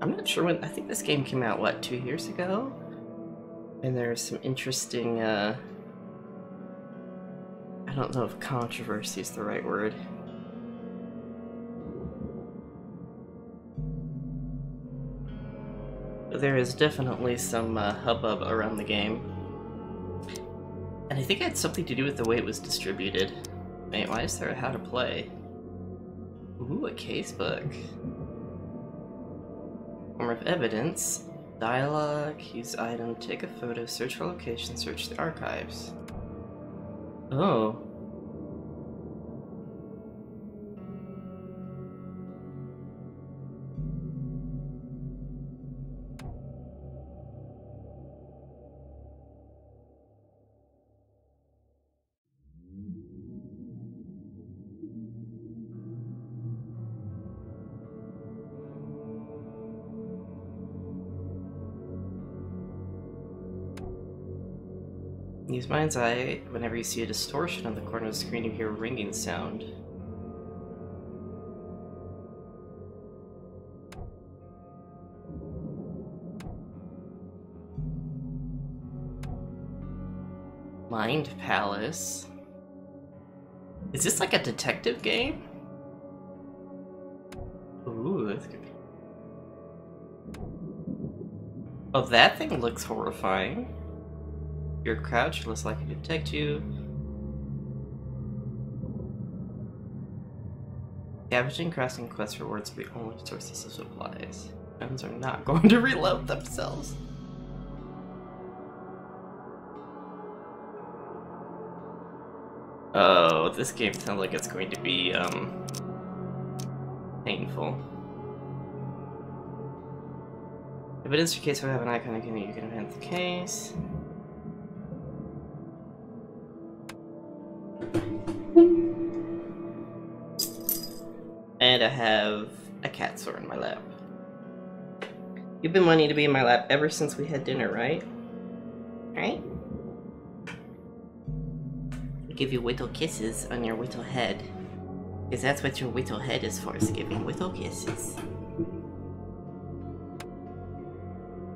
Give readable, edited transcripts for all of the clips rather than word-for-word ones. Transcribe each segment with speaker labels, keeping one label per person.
Speaker 1: I'm not sure when. I think this game came out, what, 2 years ago? And there's some interesting, I don't know if controversy is the right word. But there is definitely some hubbub around the game. And I think it had something to do with the way it was distributed. Wait, why is there a how to play? Ooh, a casebook. Form of evidence. Dialogue, use item, take a photo, search for location, search the archives. Oh. Use Mind's Eye. Whenever you see a distortion on the corner of the screen, you hear a ringing sound. Mind Palace. Is this like a detective game? Ooh, that's good. Oh, that thing looks horrifying. Your crouch looks like it can detect you. Scavenging, crafting quest rewards are the only sources of supplies. Friends are not going to reload themselves. Oh, this game sounds like it's going to be, painful. Evidence your case will have an icon again, you can invent the case. And I have a cat sore in my lap. You've been wanting to be in my lap ever since we had dinner, right? Right? I'll give you whittle kisses on your whittle head. Because that's what your whittle head is for, is giving whittle kisses.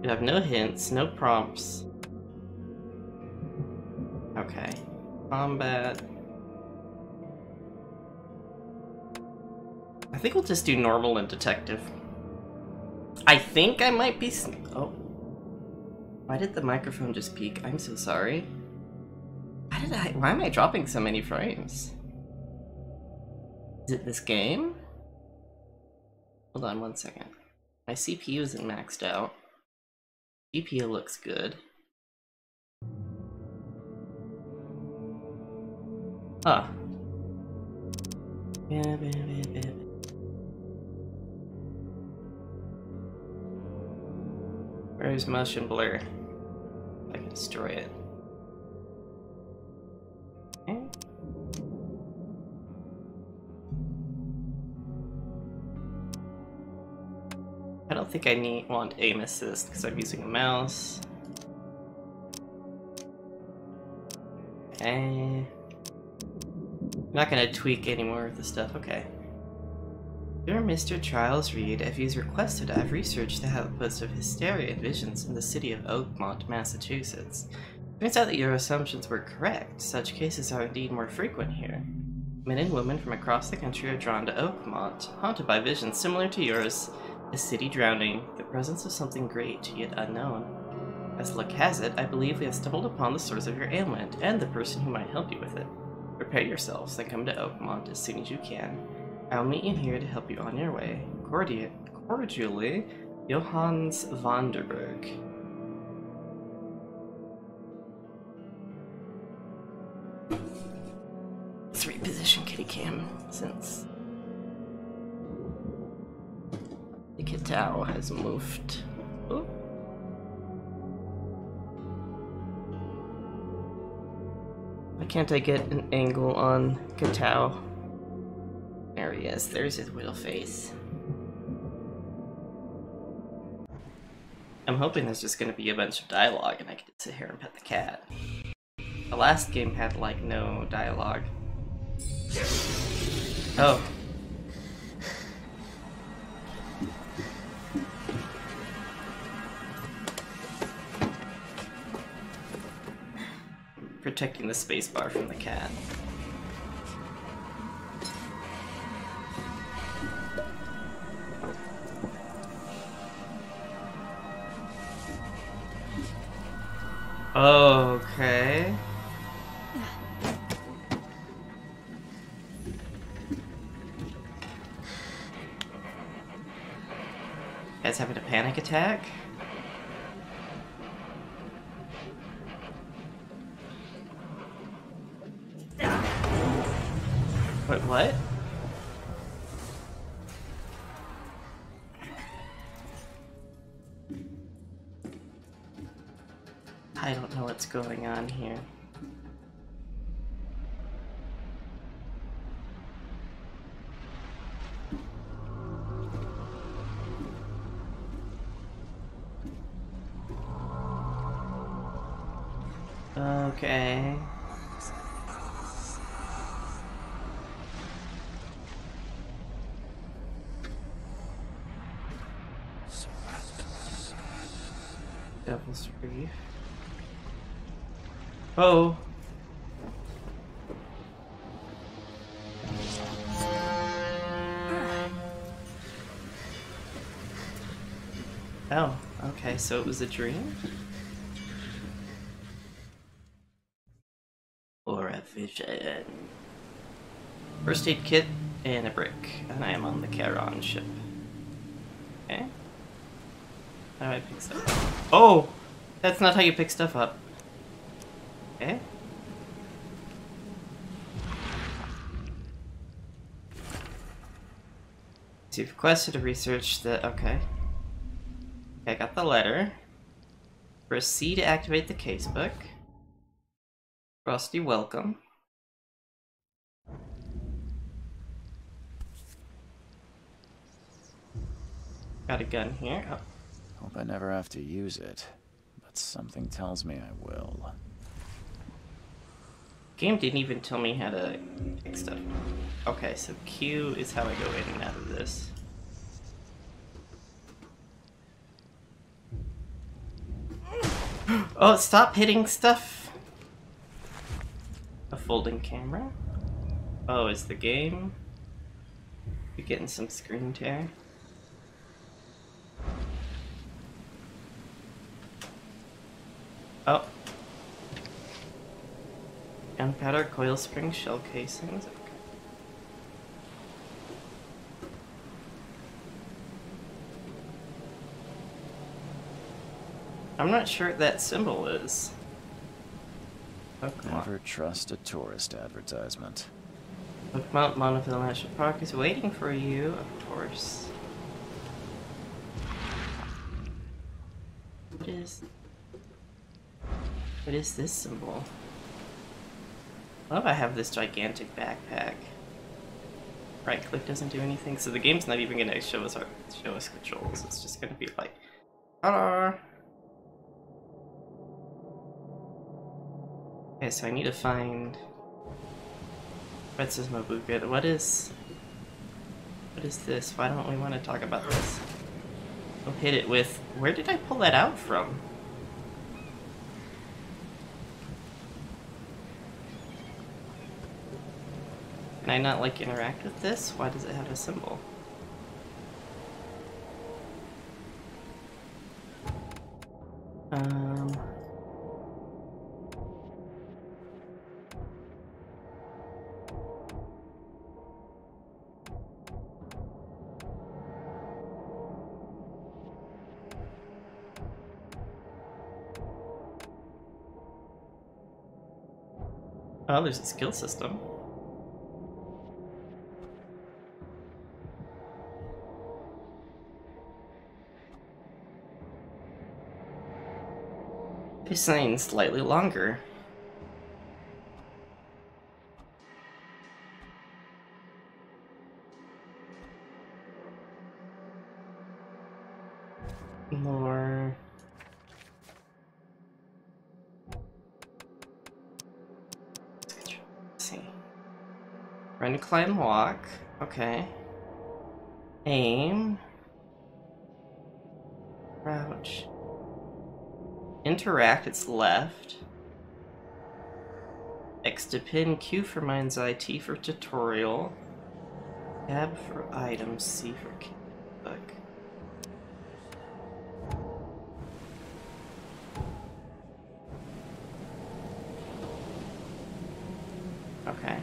Speaker 1: You have no hints, no prompts. Okay. Combat. I think we'll just do normal and detective. I think I might be. Oh. Why did the microphone just peak? I'm so sorry. Why am I dropping so many frames? Is it this game? Hold on 1 second. My CPU isn't maxed out. GPU looks good. Huh. Where's motion blur? I can destroy it. Okay. I don't think I want aim assist because I'm using a mouse. Okay. I'm not gonna tweak any more of the stuff. Okay. Dear Mr. Charles Reed, if he's requested, I've researched the outputs of hysteria and visions in the city of Oakmont, Massachusetts. Turns out that your assumptions were correct. Such cases are indeed more frequent here. Men and women from across the country are drawn to Oakmont, haunted by visions similar to yours, a city drowning, the presence of something great yet unknown. As luck has it, I believe we have stumbled upon the source of your ailment, and the person who might help you with it. Prepare yourselves and come to Oakmont as soon as you can. I'll meet you here to help you on your way. Cordially, Johannes Vanderberg. Let's reposition kitty cam since the Kitao has moved. Oh. Why can't I get an angle on Kitao? There he is. There's his little face. I'm hoping there's just gonna be a bunch of dialogue and I can just sit here and pet the cat. The last game had, like, no dialogue. Oh. protecting the spacebar from the cat. Okay. Guys having a panic attack? Wait, what? I don't know what's going on here. Okay. Devil's Reef. Oh. Oh, okay, so it was a dream? Or a vision. First aid kit and a brick, and I am on the Charon ship. Okay. How do I pick stuff up? Oh! That's not how you pick stuff up. Okay. So you've requested to research the... Okay. Okay, I got the letter. Press C to activate the casebook. Frosty, welcome. Got a gun here. Oh.
Speaker 2: Hope I never have to use it, but something tells me I will.
Speaker 1: Game didn't even tell me how to pick stuff. Okay, so Q is how I go in and out of this. Oh, stop hitting stuff! A folding camera? Oh, is the game? You getting some screen tear? Oh. Gunpowder, coil spring, shell casings. Okay. I'm not sure what that symbol is.
Speaker 2: Never trust a tourist advertisement.
Speaker 1: Oakmont Monofil National Park is waiting for you, of course. What is this symbol? Why do I have this gigantic backpack? Right click doesn't do anything, so the game's not even gonna show us controls. It's just gonna be like, ta-da! Okay, so I need to find Retz's Mabuka. What is this? Why don't we want to talk about this? We'll hit it with... Where did I pull that out from? Can I not, like, interact with this? Why does it have a symbol? Oh, there's a skill system. This sign's slightly longer. More. Let's see. Run, climb, walk. Okay. Aim. Crouch. Interact, it's left. X to pin, Q for mind's eye, T for tutorial, tab for items, C for book. Okay.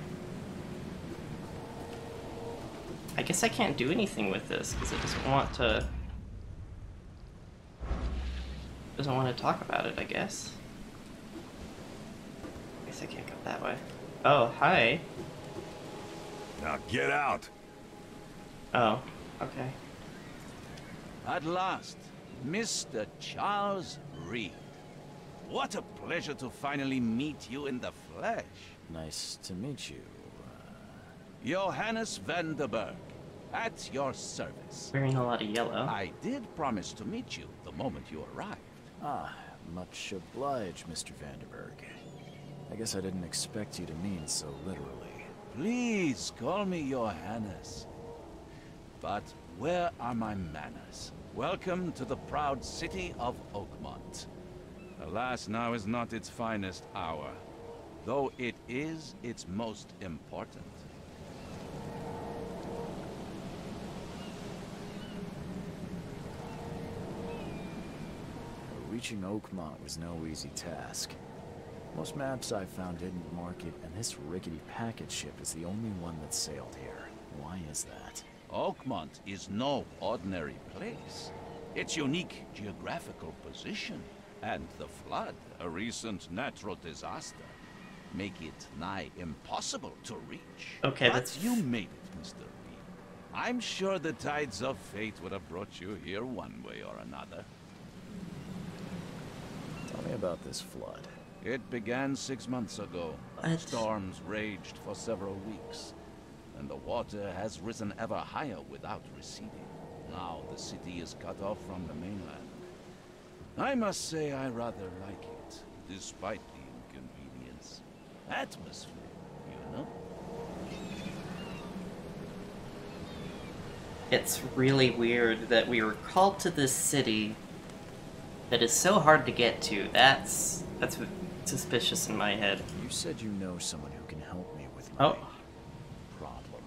Speaker 1: I guess I can't do anything with this because it doesn't want to. Doesn't want to talk about it, I guess. I guess I can't go that way. Oh, hi.
Speaker 3: Now get out.
Speaker 1: Oh, okay.
Speaker 4: At last, Mr. Charles Reed. What a pleasure to finally meet you in the flesh.
Speaker 2: Nice to meet you.
Speaker 4: Johannes van der Berg, at your service.
Speaker 1: Wearing a lot of yellow.
Speaker 4: I did promise to meet you the moment you arrived.
Speaker 2: Ah, much obliged, Mr. Vanderberg. I guess I didn't expect you to mean so literally.
Speaker 4: Please call me Johannes. But where are my manners? Welcome to the proud city of Oakmont. Alas, now is not its finest hour, though it is its most important.
Speaker 2: Reaching Oakmont was no easy task. Most maps I've found didn't mark it, and this rickety packet ship is the only one that sailed here. Why is that?
Speaker 4: Oakmont is no ordinary place. Its unique geographical position and the flood, a recent natural disaster, make it nigh impossible to reach.
Speaker 1: Okay,
Speaker 4: but
Speaker 1: that's...
Speaker 4: you made it, Mr. Reed. I'm sure the tides of fate would have brought you here one way or another.
Speaker 2: Tell me about this flood.
Speaker 4: It began 6 months ago.
Speaker 1: What?
Speaker 4: Storms raged for several weeks, and the water has risen ever higher without receding. Now the city is cut off from the mainland. I must say I rather like it, despite the inconvenience. Atmosphere, you know?
Speaker 1: It's really weird that we were called to this city that is so hard to get to. That's suspicious in my head.
Speaker 2: You said you know someone who can help me with my problem.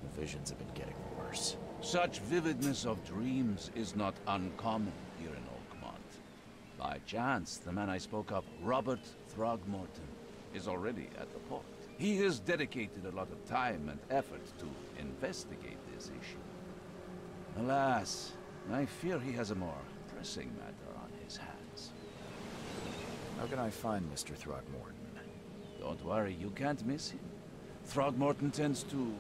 Speaker 2: The visions have been getting worse.
Speaker 4: Such vividness of dreams is not uncommon here in Oakmont. By chance, the man I spoke of, Robert Throgmorton, is already at the port. He has dedicated a lot of time and effort to investigate this issue. Alas, I fear he has a more pressing matter on his hands.
Speaker 2: How can I find Mr. Throgmorton?
Speaker 4: Don't worry, you can't miss him. Throgmorton tends to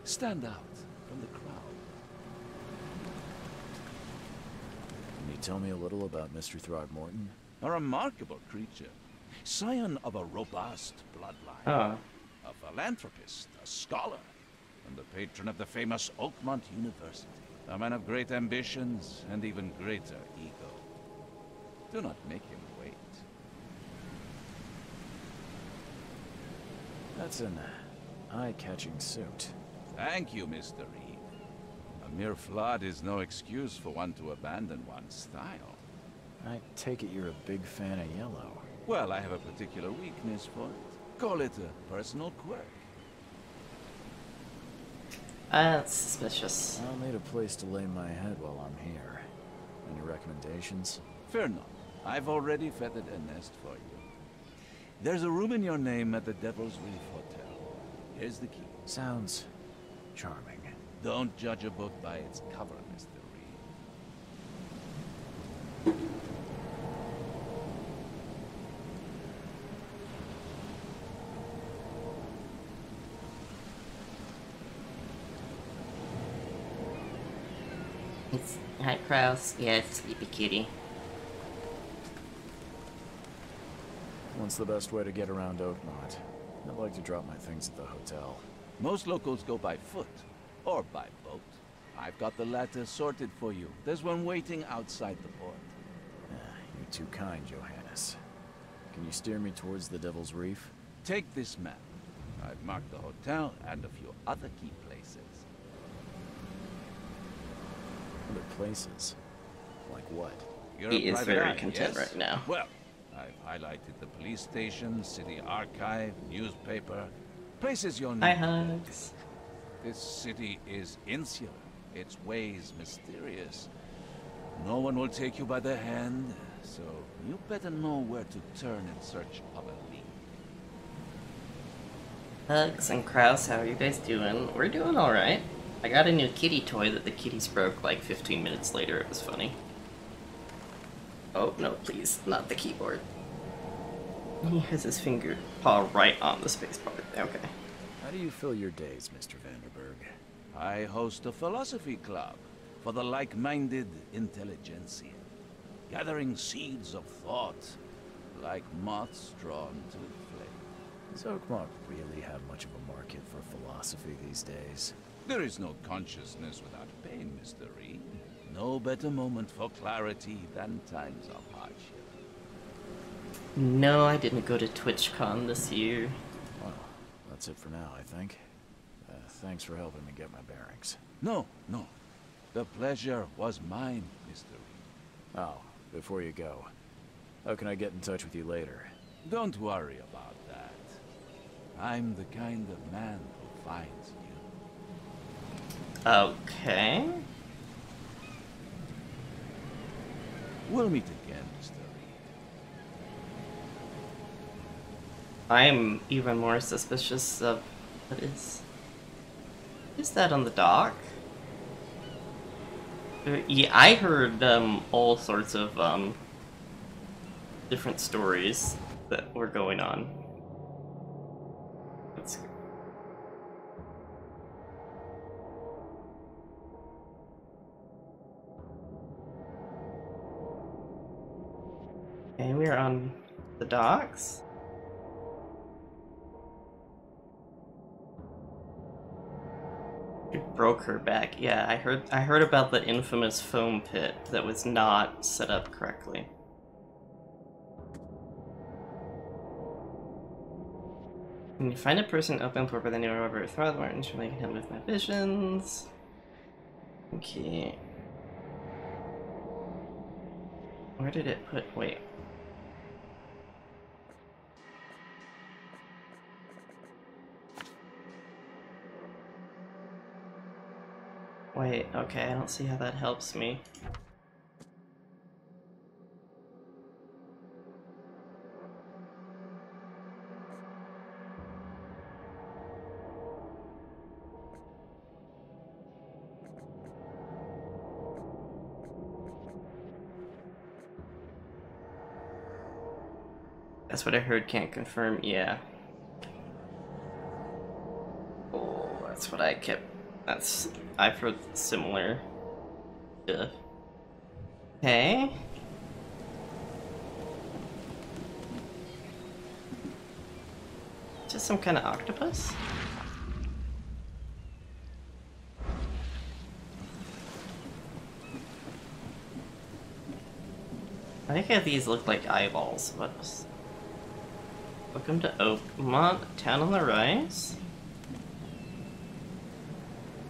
Speaker 4: stand out from the crowd.
Speaker 2: Can you tell me a little about Mr. Throgmorton?
Speaker 4: A remarkable creature. Scion of a robust bloodline.
Speaker 1: Oh.
Speaker 4: A philanthropist, a scholar, and the patron of the famous Oakmont University. A man of great ambitions and even greater ego. Do not make him wait.
Speaker 2: That's an eye-catching suit.
Speaker 4: Thank you, Mr. Reed. A mere flood is no excuse for one to abandon one's style.
Speaker 2: I take it you're a big fan of yellow.
Speaker 4: Well, I have a particular weakness for it. Call it a personal quirk.
Speaker 1: That's suspicious.
Speaker 2: I'll need a place to lay my head while I'm here. Any recommendations?
Speaker 4: Fear not. I've already feathered a nest for you. There's a room in your name at the Devil's Reef Hotel. Here's the key.
Speaker 2: Sounds charming.
Speaker 4: Don't judge a book by its cover, Mr. Reed.
Speaker 1: It's hi, Kraus. Yeah, it's Sleepy Kitty.
Speaker 2: What's the best way to get around Oakmont? I'd like to drop my things at the hotel.
Speaker 4: Most locals go by foot, or by boat. I've got the latter sorted for you. There's one waiting outside the port.
Speaker 2: You're too kind, Johannes. Can you steer me towards the Devil's Reef?
Speaker 4: Take this map. I've marked the hotel and a few other key places.
Speaker 2: Other places? Like what?
Speaker 4: You're
Speaker 1: He
Speaker 4: a
Speaker 1: is
Speaker 4: private
Speaker 1: very
Speaker 4: eye,
Speaker 1: content
Speaker 4: yes?
Speaker 1: right now.
Speaker 4: Well, I've highlighted the police station, city archive, newspaper, places you'll need.
Speaker 1: Hi, Hugs.
Speaker 4: This city is insular, its ways mysterious. No one will take you by the hand, so you better know where to turn in search of a lead.
Speaker 1: Hugs and Kraus, how are you guys doing? We're doing alright. I got a new kitty toy that the kitties broke like 15 minutes later. It was funny. Oh, no, please, not the keyboard. He has his paw right on the spacebar. Okay.
Speaker 2: How do you fill your days, Mr. Vanderberg?
Speaker 4: I host a philosophy club for the like-minded intelligentsia, gathering seeds of thought like moths drawn to a flame.
Speaker 2: Does Oakmont really have much of a market for philosophy these days?
Speaker 4: There is no consciousness without pain, Mr. Reed. No better moment for clarity than times of hardship.
Speaker 1: No, I didn't go to TwitchCon this year.
Speaker 2: Well, that's it for now, I think. Thanks for helping me get my bearings.
Speaker 4: No. The pleasure was mine, Mr. Reed.
Speaker 2: Oh, before you go, how can I get in touch with you later?
Speaker 4: Don't worry about that. I'm the kind of man who finds you.
Speaker 1: Okay.
Speaker 4: We'll meet again, Mr. Reed.
Speaker 1: I'm even more suspicious of what is that on the dock? Yeah, I heard all sorts of different stories that were going on. Let's go. Okay, we're on the docks. It broke her back. Yeah, I heard about the infamous foam pit that was not set up correctly. When you find a person open port by the new Robert Throckmorton, should make him with my visions. Okay. Where did it put? Wait. Wait, okay, I don't see how that helps me. That's what I heard, can't confirm, yeah. Oh, that's what I kept. I've heard similar stuff. Okay. Just some kind of octopus? I think how these look like eyeballs. Whoops. Welcome to Oakmont, Town on the Rise?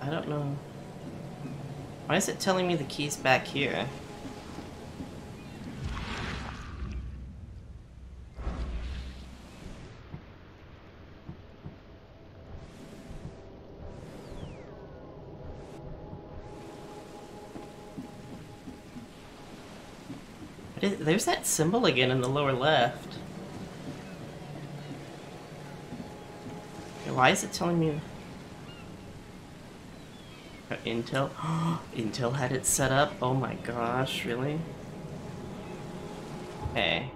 Speaker 1: I don't know. Why is it telling me the key's back here? There's that symbol again in the lower left. Why is it telling me... Intel? Intel had it set up? Oh my gosh, really? Okay.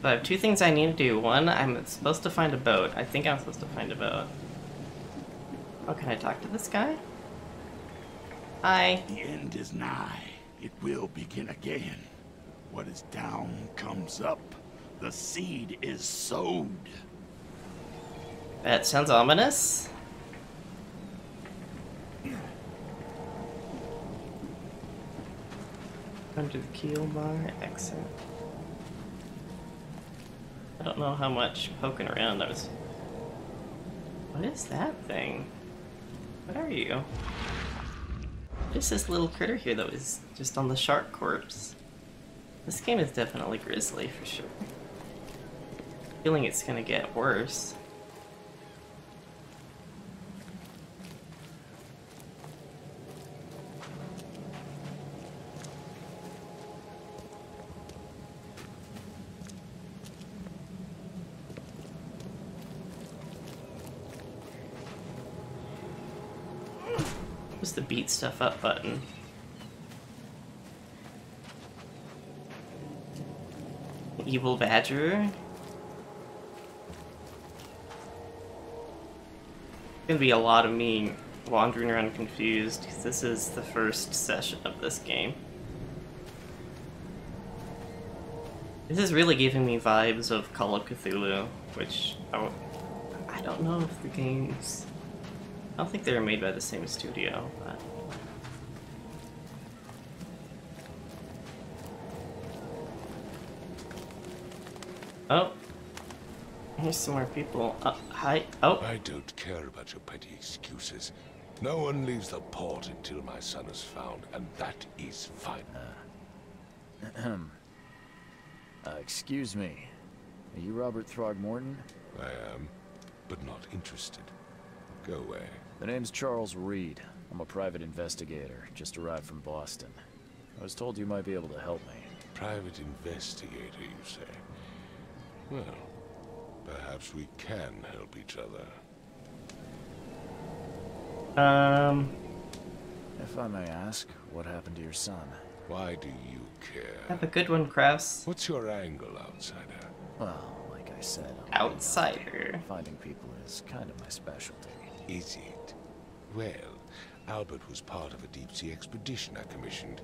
Speaker 1: So I have two things I need to do. One, I'm supposed to find a boat. I think I'm supposed to find a boat. Oh, can I talk to this guy? Hi.
Speaker 3: The end is nigh. It will begin again. What is down comes up. The seed is sowed.
Speaker 1: That sounds ominous. Under the keel bar, exit. I don't know how much poking around I was... What is that thing? What are you? What is this little critter here that was just on the shark corpse? This game is definitely grisly for sure. Feeling it's gonna get worse. What's the beat stuff up button? Evil Badger? Gonna be a lot of me wandering around confused, because this is the first session of this game. This is really giving me vibes of Call of Cthulhu, which I don't know if the games... I don't think they were made by the same studio, but... Oh. Here's some more people. Hi. Oh.
Speaker 5: I don't care about your petty excuses. No one leaves the port until my son is found, and that is fine.
Speaker 2: Excuse me. Are you Robert Throgmorton?
Speaker 5: I am, but not interested. Go away.
Speaker 2: The name's Charles Reed. I'm a private investigator, just arrived from Boston. I was told you might be able to help me.
Speaker 5: Private investigator, you say? Well, perhaps we can help each other.
Speaker 2: If I may ask, what happened to your son?
Speaker 5: Why do you care?
Speaker 1: Have a good one, Kraus.
Speaker 5: What's your angle, outsider?
Speaker 2: Well, like I said,
Speaker 1: Outsider.
Speaker 2: finding people is kind of my specialty.
Speaker 5: Is it? Well, Albert was part of a deep-sea expedition I commissioned.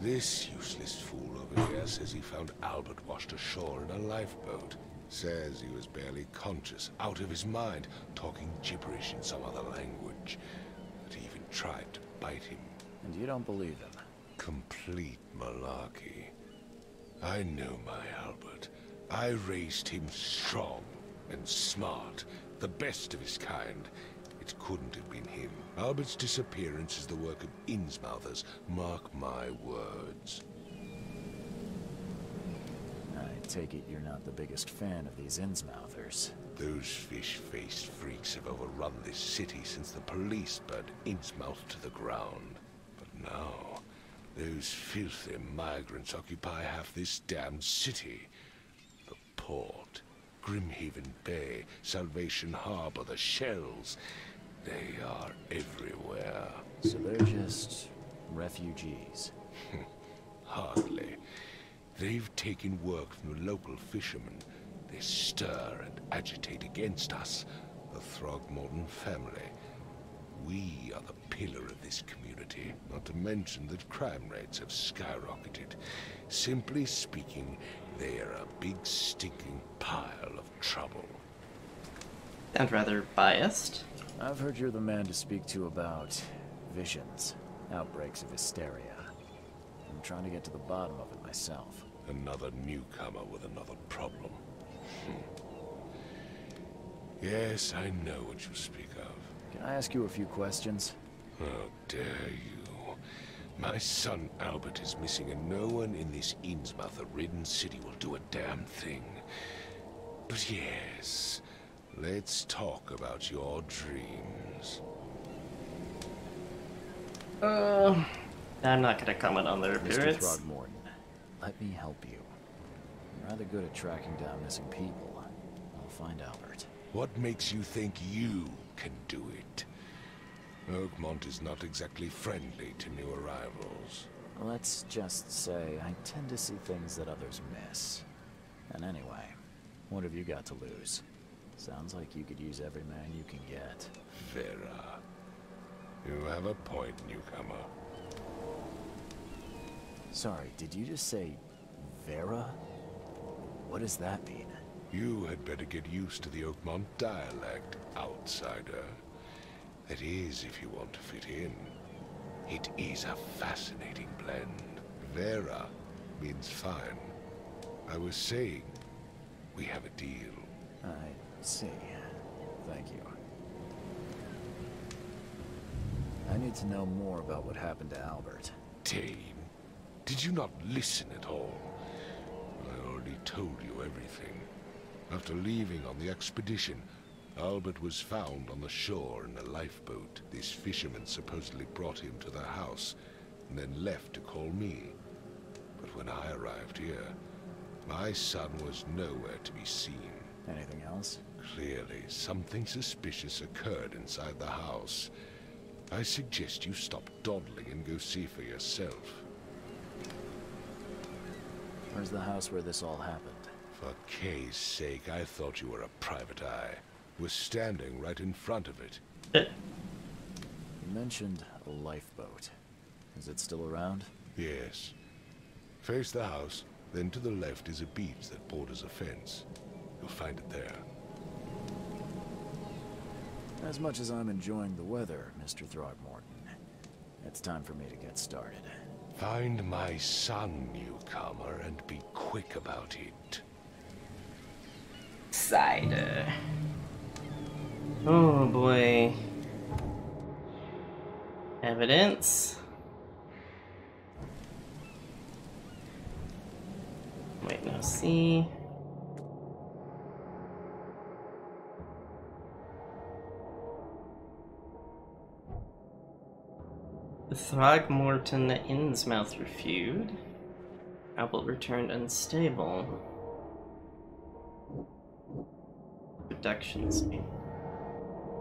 Speaker 5: This useless fool over here says he found Albert washed ashore in a lifeboat. Says he was barely conscious, out of his mind, talking gibberish in some other language. That he even tried to bite him.
Speaker 2: And you don't believe him?
Speaker 5: Complete malarkey. I know my Albert. I raised him strong and smart, the best of his kind. It couldn't have been him. Albert's disappearance is the work of Innsmouthers, mark my words.
Speaker 2: I take it you're not the biggest fan of these Innsmouthers.
Speaker 5: Those fish-faced freaks have overrun this city since the police burned Innsmouth to the ground. But now, those filthy migrants occupy half this damned city. The port, Grimhaven Bay, Salvation Harbor, the shells. They are everywhere.
Speaker 2: So they're just refugees.
Speaker 5: Hardly. They've taken work from the local fishermen. They stir and agitate against us, the Throgmorton family. We are the pillar of this community, not to mention that crime rates have skyrocketed. Simply speaking, they are a big stinking pile of trouble.
Speaker 1: Sound rather biased.
Speaker 2: I've heard you're the man to speak to about visions, outbreaks of hysteria. I'm trying to get to the bottom of it myself.
Speaker 5: Another newcomer with another problem. Yes, I know what you speak of.
Speaker 2: Can I ask you a few questions?
Speaker 5: How dare you? My son Albert is missing, and no one in this Innsmouth-ridden city will do a damn thing. But yes, let's talk about your dreams.
Speaker 1: I'm not gonna comment on their
Speaker 2: Mr.
Speaker 1: appearance.
Speaker 2: Throgmorton, let me help you. I'm rather good at tracking down missing people. I'll find Albert.
Speaker 5: What makes you think you can do it? Oakmont is not exactly friendly to new arrivals.
Speaker 2: Let's just say I tend to see things that others miss. And anyway, what have you got to lose? Sounds like you could use every man you can get.
Speaker 5: Vera. You have a point, newcomer.
Speaker 2: Sorry, did you just say Vera? What does that mean?
Speaker 5: You had better get used to the Oakmont dialect, outsider. That is, if you want to fit in. It is a fascinating blend. Vera means fine. I was saying, we have a deal.
Speaker 2: I see. Thank you. I need to know more about what happened to Albert.
Speaker 5: Tane, did you not listen at all? told you everything. After leaving on the expedition, Albert was found on the shore in a lifeboat. This fisherman supposedly brought him to the house, and then left to call me. But when I arrived here, my son was nowhere to be seen.
Speaker 2: Anything else?
Speaker 5: Clearly, something suspicious occurred inside the house. I suggest you stop dawdling and go see for yourself.
Speaker 2: Where's the house where this all happened?
Speaker 5: For Kay's sake, I thought you were a private eye. Was standing right in front of it.
Speaker 2: You mentioned a lifeboat. Is it still around?
Speaker 5: Yes. Face the house, then to the left is a beach that borders a fence. You'll find it there.
Speaker 2: As much as I'm enjoying the weather, Mr. Throgmorton, it's time for me to get started.
Speaker 5: Find my son, newcomer, and be quick about it.
Speaker 1: Cider. Oh boy. Evidence. Wait, no, see. The Throgmorton Innsmouth feud. Albert returned unstable. Reductions.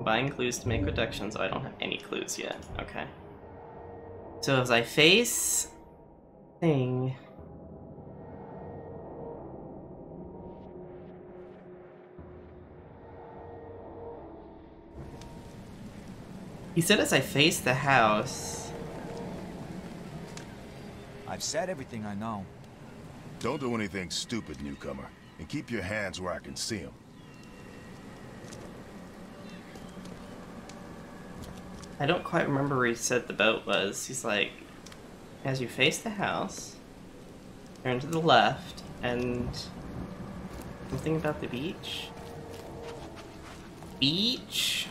Speaker 1: Buying clues to make reductions. Oh, I don't have any clues yet. Okay. So as I face thing. He said as I face the house.
Speaker 6: I've said everything I know.
Speaker 7: Don't do anything stupid, newcomer, and keep your hands where I can see them.
Speaker 1: I don't quite remember where he said the boat was. He's like, as you face the house, turn to the left, and something about the beach? Beach?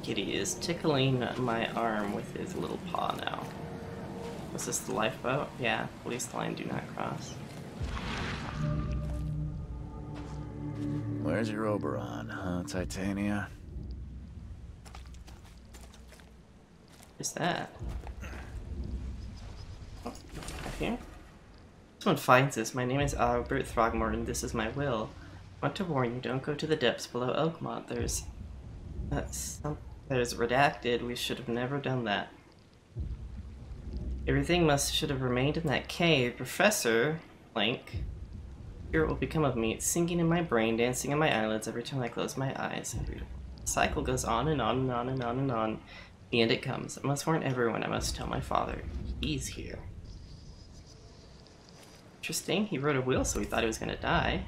Speaker 1: Kitty is tickling my arm with his little paw now. Was this the lifeboat? Yeah, police line, do not cross.
Speaker 2: Where's your Oberon, huh, Titania?
Speaker 1: What's that? Oh, up here? Someone finds this. My name is Albert Throgmorton. This is my will. I want to warn you, don't go to the depths below Oakmont. There's redacted. We should have never done that. Everything should have remained in that cave. Professor Link. Here it will become of me. It's sinking in my brain, dancing in my eyelids every time I close my eyes. The cycle goes on and on and on and on and on. The end it comes. I must warn everyone. I must tell my father. He's here. Interesting. He wrote a will, so he thought he was gonna die.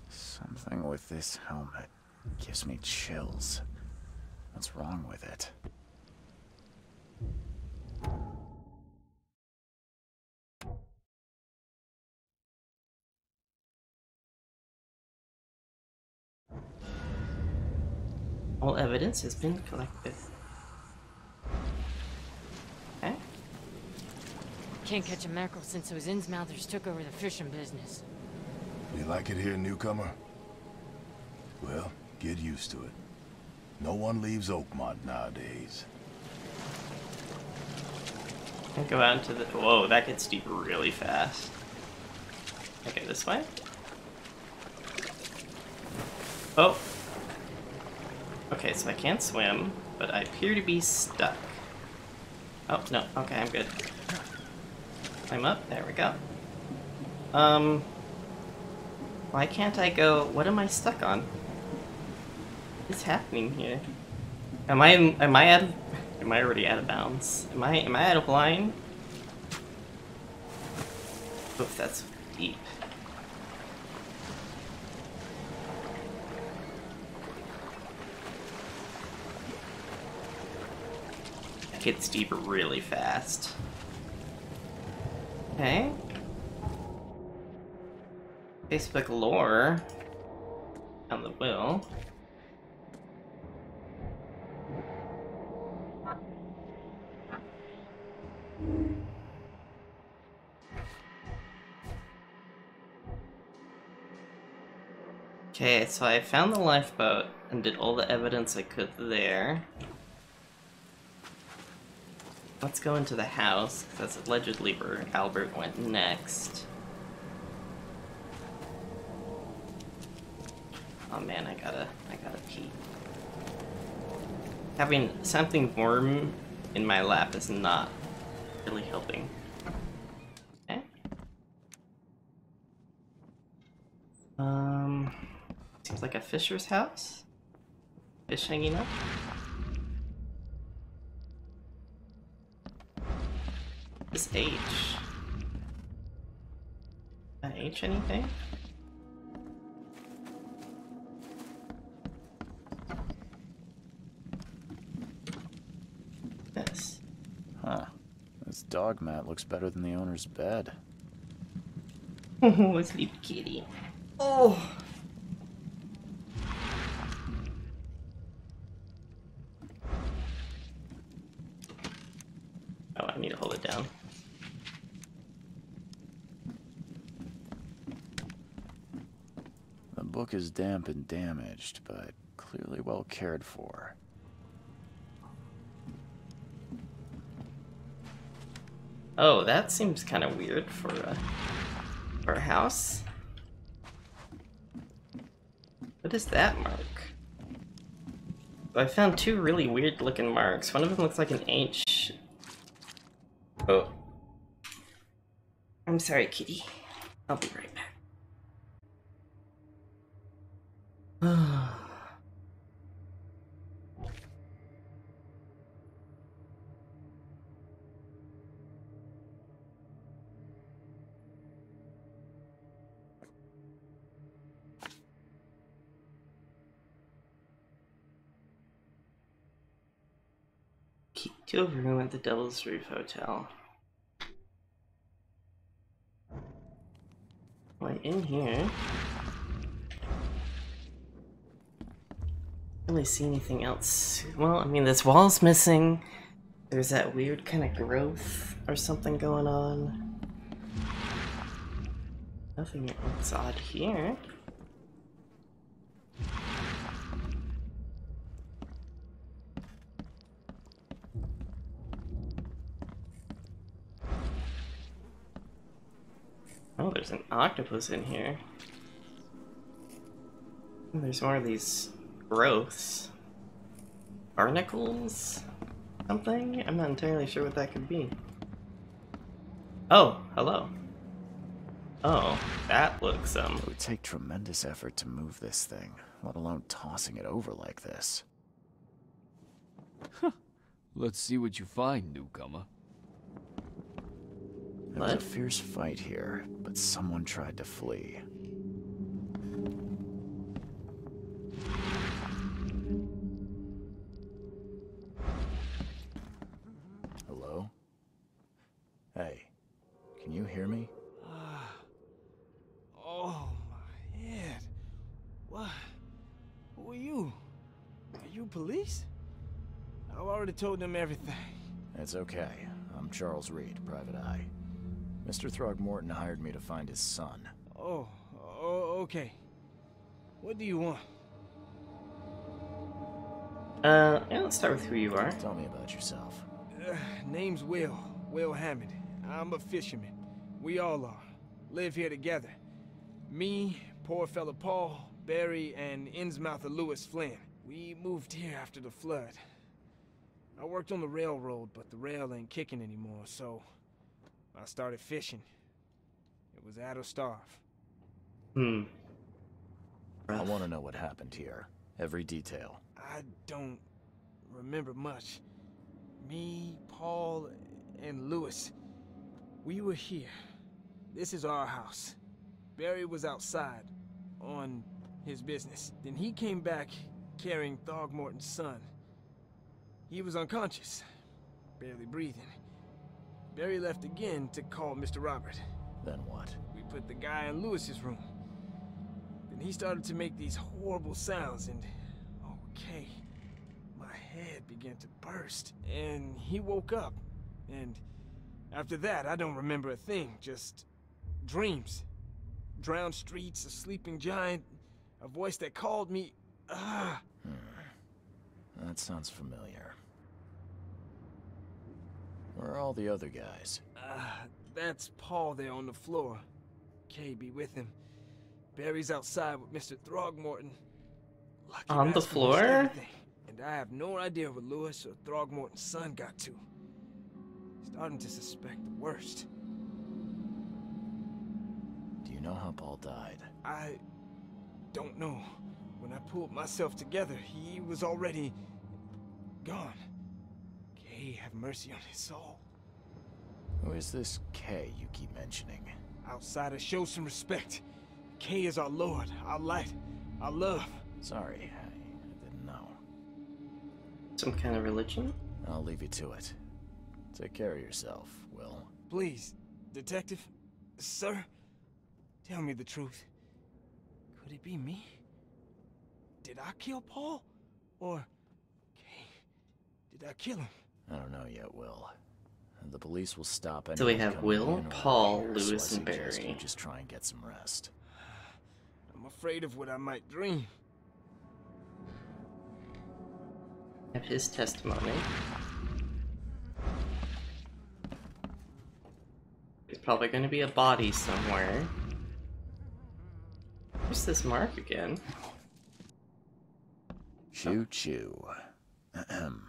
Speaker 2: Something with this helmet gives me chills. What's wrong with it?
Speaker 1: All evidence has been collected. Okay.
Speaker 8: Can't catch a mackerel since those Innsmouthers took over the fishing business.
Speaker 7: You like it here, newcomer? Well, get used to it. No one leaves Oakmont nowadays.
Speaker 1: Can't go out into the... Whoa, that gets deep really fast. Okay, this way? Oh! Okay, so I can't swim, but I appear to be stuck. Oh, no. Okay, I'm good. Climb up. There we go. Why can't I go... What am I stuck on? What's happening here? Am I already out of bounds? Am I out of line? Oof, that's deep. It gets deeper really fast. Okay. Facebook lore on the will. Okay, so I found the lifeboat and did all the evidence I could there. Let's go into the house, 'cause that's allegedly where Albert went next. Oh man, I gotta pee. Having something warm in my lap is not really helping. Okay. Seems like a fisher's house. Fish hanging up. This H. That H anything? This.
Speaker 2: Huh. This dog mat looks better than the owner's bed.
Speaker 1: Oh, sleep kitty. Oh! Oh, I need to hold it down.
Speaker 2: The book is damp and damaged, but clearly well cared for.
Speaker 1: Oh, that seems kind of weird for a house. What is that mark? I found two really weird looking marks. One of them looks like an H. Oh. I'm sorry, kitty. I'll be right back. Key to a room at the Devil's Roof Hotel. Like in here. Don't really see anything else. Well, I mean, this wall's missing. There's that weird kind of growth or something going on. Nothing looks odd here. Oh, there's an octopus in here. And there's more of these growths. Barnacles? Something? I'm not entirely sure what that could be. Oh, hello. Oh, that looks,
Speaker 2: It would take tremendous effort to move this thing, let alone tossing it over like this.
Speaker 9: Let's see what you find, newcomer.
Speaker 2: There was a fierce fight here, but someone tried to flee. Hello? Hey, can you hear me?
Speaker 10: Oh, my head. What? Who are you? Are you police? I've already told them everything.
Speaker 2: It's okay. I'm Charles Reed, Private Eye. Mr. Throgmorton hired me to find his son.
Speaker 10: Oh, okay. What do you want?
Speaker 1: yeah, let's start with who you are.
Speaker 2: Tell me about yourself.
Speaker 10: Name's Will Hammond. I'm a fisherman. We all are. Live here together. Me, poor fella Paul, Barry, and Innsmouther Lewis Flynn. We moved here after the flood. I worked on the railroad, but the rail ain't kicking anymore, so I started fishing. It was at or starve.
Speaker 2: I want to know what happened here. Every detail.
Speaker 10: I don't remember much. Me, Paul, and Lewis, we were here. This is our house. Barry was outside, on his business. Then he came back carrying Throgmorton's son. He was unconscious, barely breathing. Barry left again to call Mr. Robert.
Speaker 2: Then what?
Speaker 10: We put the guy in Lewis's room. Then he started to make these horrible sounds and... okay. My head began to burst. And he woke up. And after that, I don't remember a thing. Just dreams. Drowned streets, a sleeping giant, A voice that called me.
Speaker 2: That sounds familiar. Where are all the other guys?
Speaker 10: That's Paul there on the floor. Kay be with him. Barry's outside with Mr. Throgmorton. Lucky
Speaker 1: On the
Speaker 10: bastard
Speaker 1: floor?
Speaker 10: missed everything. And I have no idea where Lewis or Throgmorton's son got to. Starting to suspect the worst.
Speaker 2: Do you know how Paul died?
Speaker 10: I don't know. When I pulled myself together, he was already gone. Kay have mercy on his soul.
Speaker 2: Who is this Kay you keep mentioning?
Speaker 10: Outsiders, show some respect. Kay is our lord, our light, our love.
Speaker 2: Sorry, I didn't know.
Speaker 1: Some kind of religion?
Speaker 2: I'll leave you to it. Take care of yourself, Will.
Speaker 10: Please, detective, sir, tell me the truth. Could it be me? Did I kill Paul? Or Kay? Did I kill him?
Speaker 2: I don't know yet, Will. The police will stop anyone
Speaker 1: So we have
Speaker 2: coming
Speaker 1: Will,
Speaker 2: in or
Speaker 1: Paul,
Speaker 2: out here, so
Speaker 1: Lewis,
Speaker 2: I
Speaker 1: and
Speaker 2: suggest
Speaker 1: Barry.
Speaker 2: you just try and get some rest.
Speaker 10: I'm afraid of what I might dream.
Speaker 1: Have his testimony. There's probably going to be a body somewhere. Where's this mark again?
Speaker 2: Choo choo. Ahem.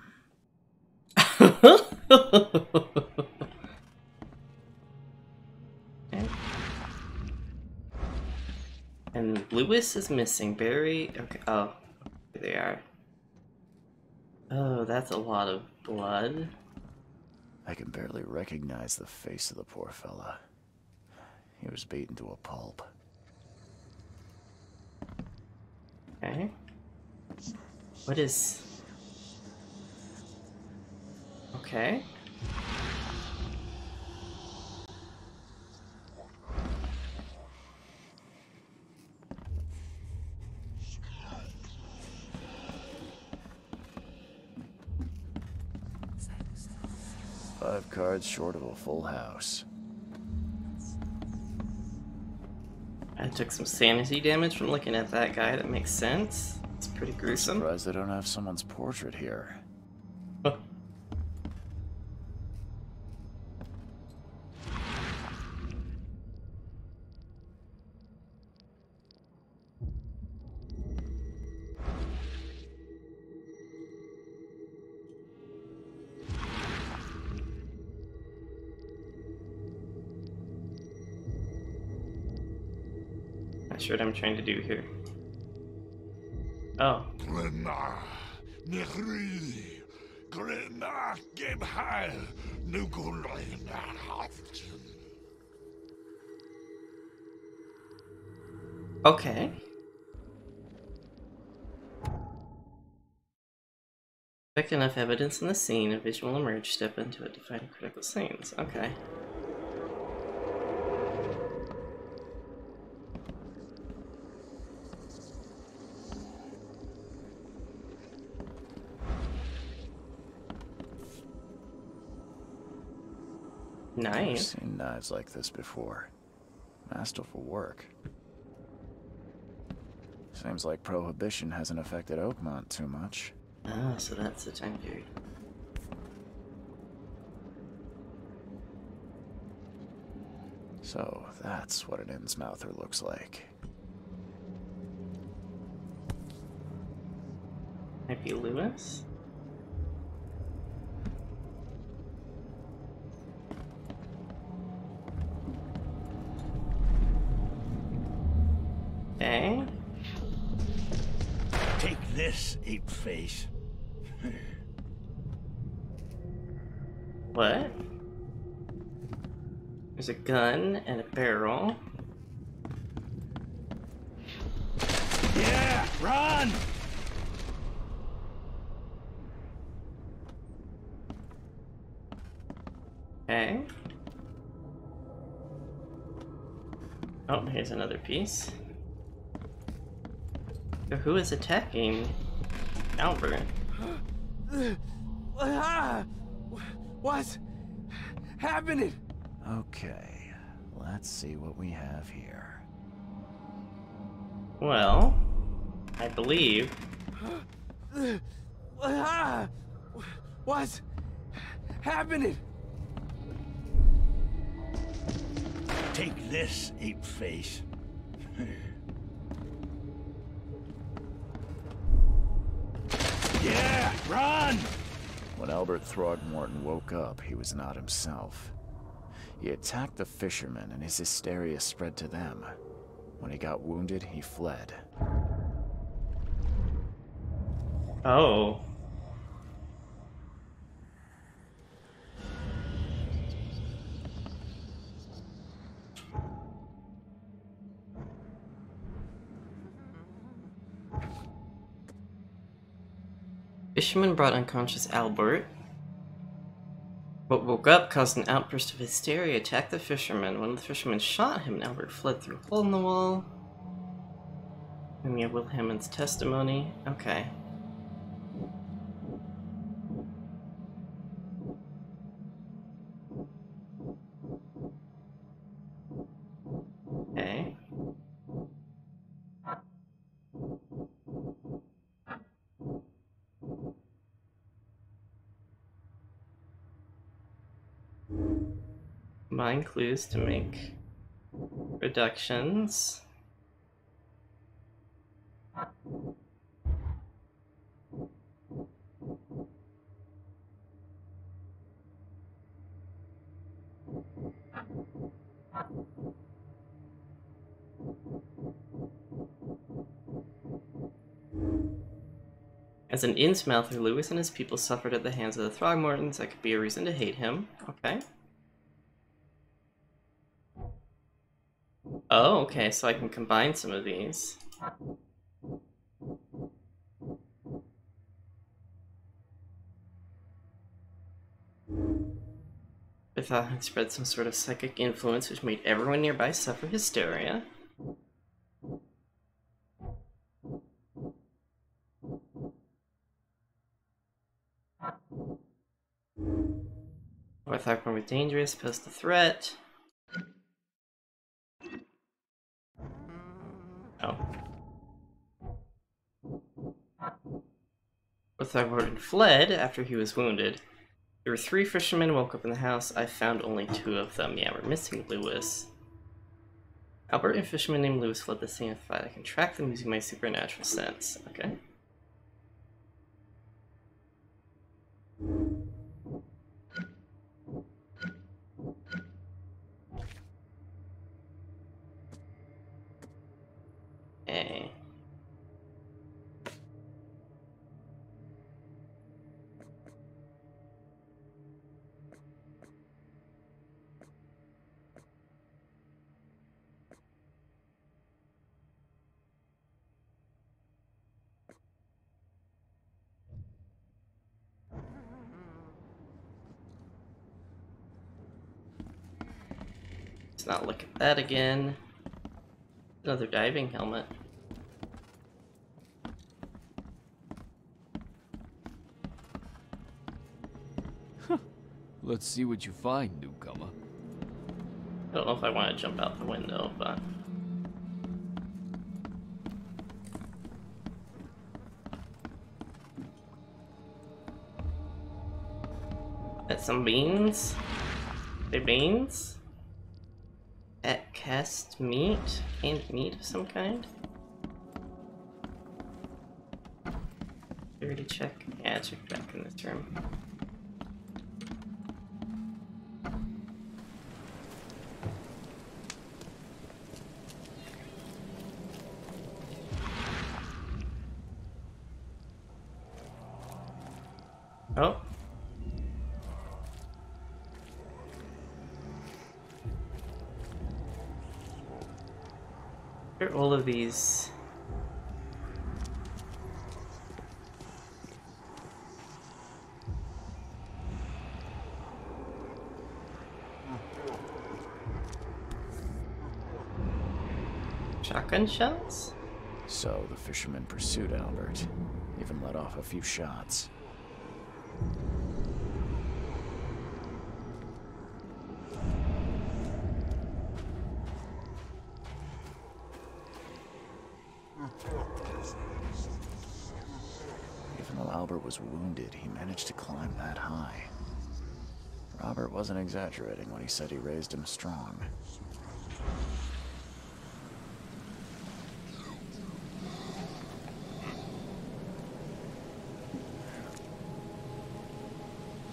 Speaker 1: Okay. And Lewis is missing. Barry. Okay. Oh, there they are. Oh, that's a lot of blood.
Speaker 2: I can barely recognize the face of the poor fella. He was beaten to a pulp.
Speaker 1: Okay. What is... Okay.
Speaker 2: Five cards short of a full house.
Speaker 1: I took some sanity damage from looking at that guy. That makes sense. It's pretty
Speaker 2: I'm
Speaker 1: gruesome.
Speaker 2: surprised they don't have someone's portrait here.
Speaker 1: Not sure what I'm trying to do here. Oh. Okay. Collect enough evidence in the scene, a visual will emerge, step into it to find critical scenes. Okay.
Speaker 2: I've
Speaker 1: Nice.
Speaker 2: seen knives like this before. Masterful work. Seems like Prohibition hasn't affected Oakmont too much.
Speaker 1: Ah, so that's the time period.
Speaker 2: So, that's what an Innsmouther looks like.
Speaker 1: Might be Lewis? Okay.
Speaker 3: Take this, ape face.
Speaker 1: What? There's a gun and a barrel.
Speaker 3: Yeah, run!
Speaker 1: Okay. Oh, here's another piece. So who is attacking Albert?
Speaker 10: What's happening?
Speaker 2: Okay, let's see what we have here.
Speaker 1: Well, I believe.
Speaker 10: What's happening?
Speaker 3: Take this, ape face. Yeah, run!
Speaker 2: When Albert Throgmorton woke up, he was not himself. He attacked the fishermen, and his hysteria spread to them. When he got wounded, he fled.
Speaker 1: Oh. Fisherman brought unconscious Albert, but woke up, caused an outburst of hysteria, attacked the fisherman. One of the fishermen shot him, and Albert fled through a hole in the wall. And we have Will Hammond's testimony. Okay. Okay. Combine clues to make reductions. As an Innsmouther, Lewis and his people suffered at the hands of the Throgmortons. That could be a reason to hate him. Okay. Oh, okay, so I can combine some of these. I thought I'd spread some sort of psychic influence which made everyone nearby suffer hysteria. Or Throgmorton were dangerous, posed a threat. Oh. Throgmorton fled after he was wounded. There were 3 fishermen woke up in the house. I found only 2 of them. Yeah, we're missing Lewis. Albert and a fisherman named Lewis fled the scene of the fight. I can track them using my supernatural sense. Okay. Okay. Let's not look at that again. Another diving helmet.
Speaker 9: Let's see what you find, newcomer.
Speaker 1: I don't know if I want to jump out the window, but... That's some beans? They beans? At cast meat? Canned meat of some kind? Security check? Yeah, check back in this room. Oh. Here are all of these. Shotgun shells?
Speaker 2: So the fisherman pursued Albert, even let off a few shots. Even though Albert was wounded, he managed to climb that high. Robert wasn't exaggerating when he said he raised him strong.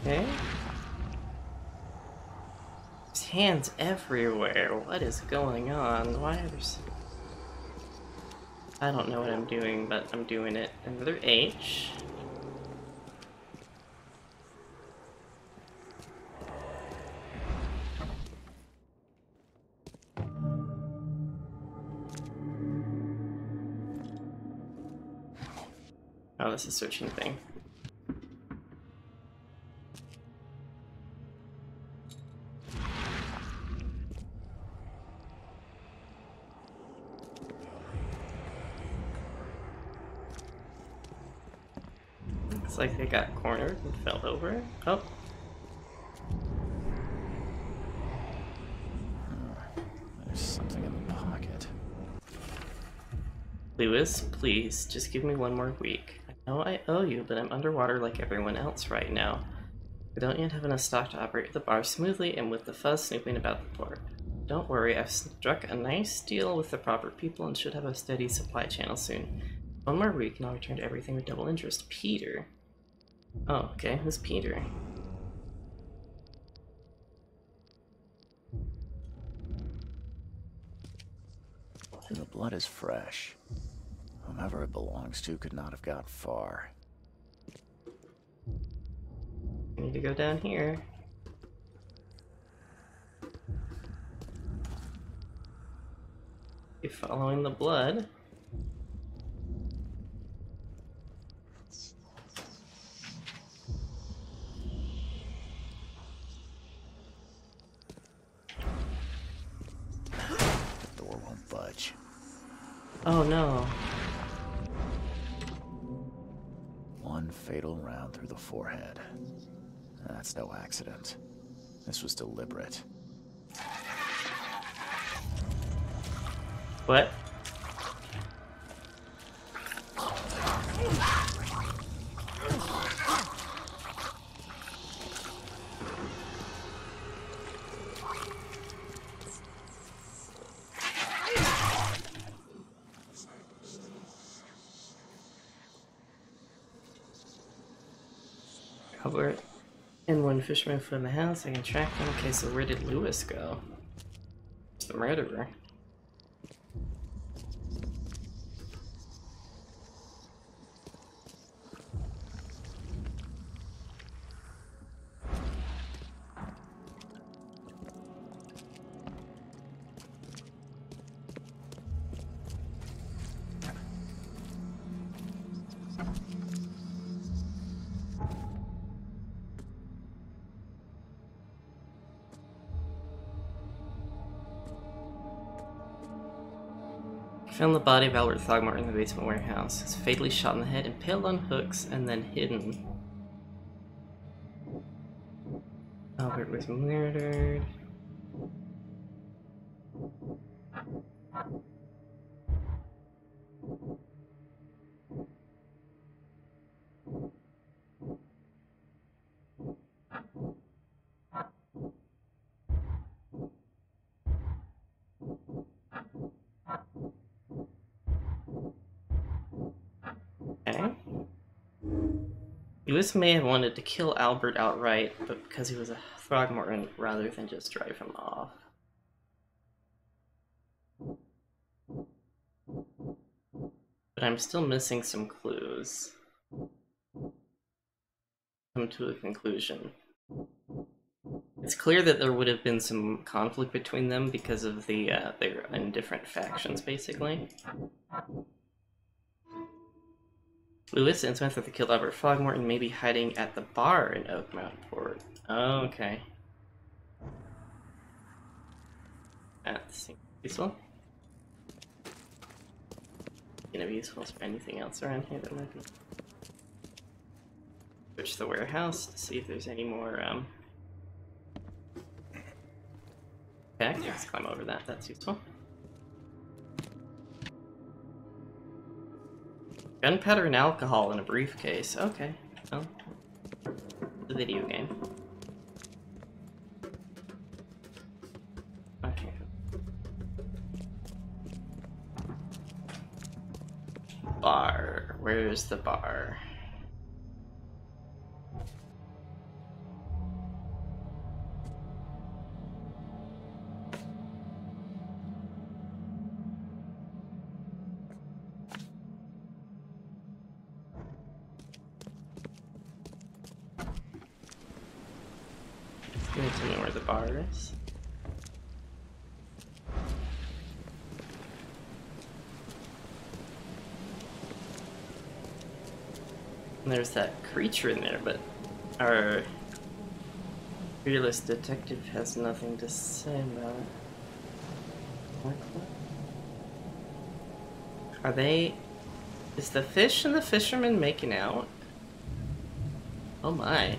Speaker 1: Okay. There's hands everywhere. What is going on? Why are there so... I don't know what I'm doing, but I'm doing it. Another H. Oh, this is a searching thing. Looks like they got cornered and fell over. Oh.
Speaker 2: There's something in the pocket.
Speaker 1: Lewis, please, just give me one more week. I know I owe you, but I'm underwater like everyone else right now. We don't yet have enough stock to operate the bar smoothly and with the fuzz snooping about the port. Don't worry, I've struck a nice deal with the proper people and should have a steady supply channel soon. One more week and I'll return to everything with double interest. Peter. Oh, okay, who's Peter?
Speaker 2: The blood is fresh. Whomever it belongs to could not have got far.
Speaker 1: I need to go down here. Keep following the blood.
Speaker 2: The door won't budge.
Speaker 1: Oh no.
Speaker 2: One fatal round through the forehead. That's no accident. This was deliberate.
Speaker 1: What? Albert and one fisherman from the house. I can track them. Okay, so where did Lewis go? It's the murderer. Found the body of Albert Throgmorton in the basement warehouse. He's fatally shot in the head, impaled on hooks, and then hidden. Albert was murdered. Okay. Lewis may have wanted to kill Albert outright, but because he was a Throgmorton rather than just drive him off. But I'm still missing some clues. Come to a conclusion. It's clear that there would have been some conflict between them because of the they're in different factions, basically. Lewis and Smith, that killed Albert Throgmorton, may be hiding at the bar in Oakmount Port. Oh, okay. That seems useful. Gonna be useful for anything else around here that might be. Search the warehouse to see if there's any more. Okay, let's climb over that. That's useful. Gunpowder and alcohol in a briefcase. Okay. Oh. The video game. Okay. Bar. Where's the bar? You need to know where the bar is. And there's that creature in there, but our fearless detective has nothing to say about it. What? Are they... Is the fish and the fisherman making out? Oh my.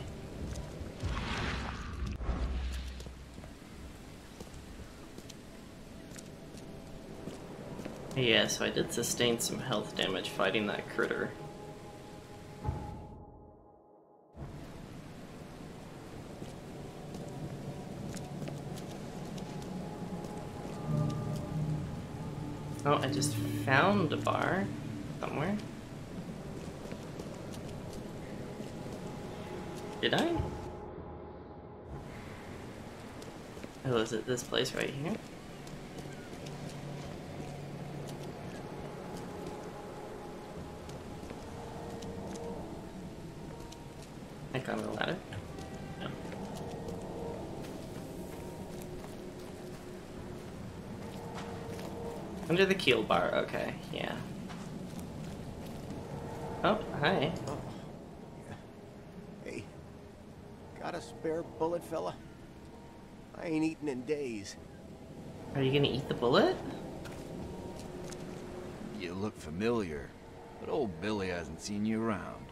Speaker 1: Yeah, so I did sustain some health damage fighting that critter. Oh, I just found a bar somewhere. Did I? Oh, is it this place right here? I got a ladder. No. Under the keel bar, okay, yeah. Oh, hi.
Speaker 11: Oh. Hey, got a spare bullet, fella? I ain't eaten in days.
Speaker 1: Are you gonna eat the bullet?
Speaker 9: You look familiar, but old Billy hasn't seen you around.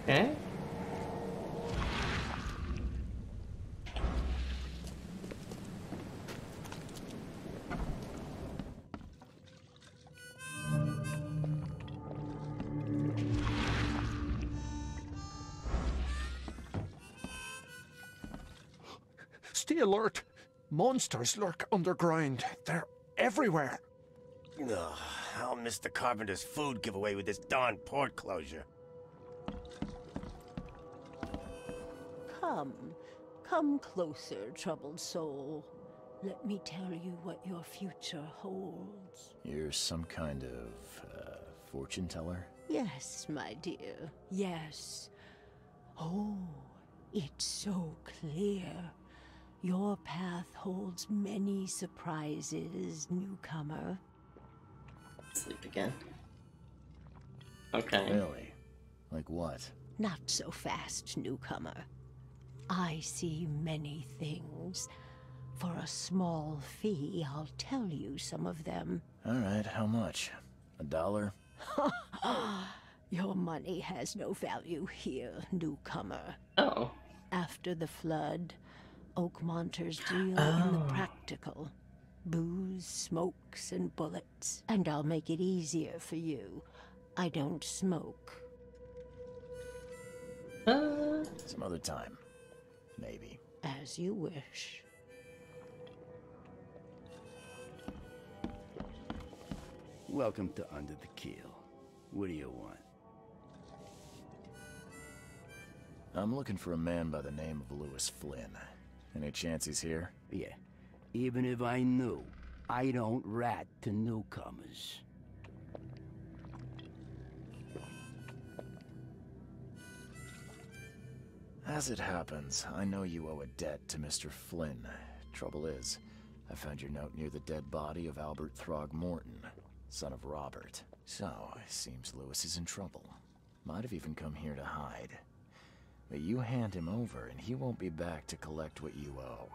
Speaker 1: Okay.
Speaker 12: Stay alert. Monsters lurk underground. They're everywhere.
Speaker 11: Ugh, I'll miss the carpenter's food giveaway with this darn port closure.
Speaker 13: Come closer, troubled soul. Let me tell you what your future holds.
Speaker 2: You're some kind of, fortune teller?
Speaker 13: Yes, my dear, yes. Oh, it's so clear. Your path holds many surprises, newcomer.
Speaker 1: Sleep again. Okay.
Speaker 2: Really? Like what?
Speaker 13: Not so fast, newcomer. I see many things. For a small fee, I'll tell you some of them.
Speaker 2: Alright, how much? $1?
Speaker 13: Your money has no value here, newcomer.
Speaker 1: Oh.
Speaker 13: After the flood, Oakmonters deal in the practical. Booze, smokes, and bullets. And I'll make it easier for you. I don't smoke.
Speaker 2: Some other time. Maybe.
Speaker 13: As you wish.
Speaker 14: Welcome to Under the Keel. What do you want?
Speaker 2: I'm looking for a man by the name of Lewis Flynn. Any chance he's here?
Speaker 14: Yeah. Even if I knew, I don't rat to newcomers.
Speaker 2: As it happens, I know you owe a debt to Mr. Flynn. Trouble is, I found your note near the dead body of Albert Throgmorton, son of Robert. So, it seems Lewis is in trouble. Might have even come here to hide. But you hand him over and he won't be back to collect what you owe.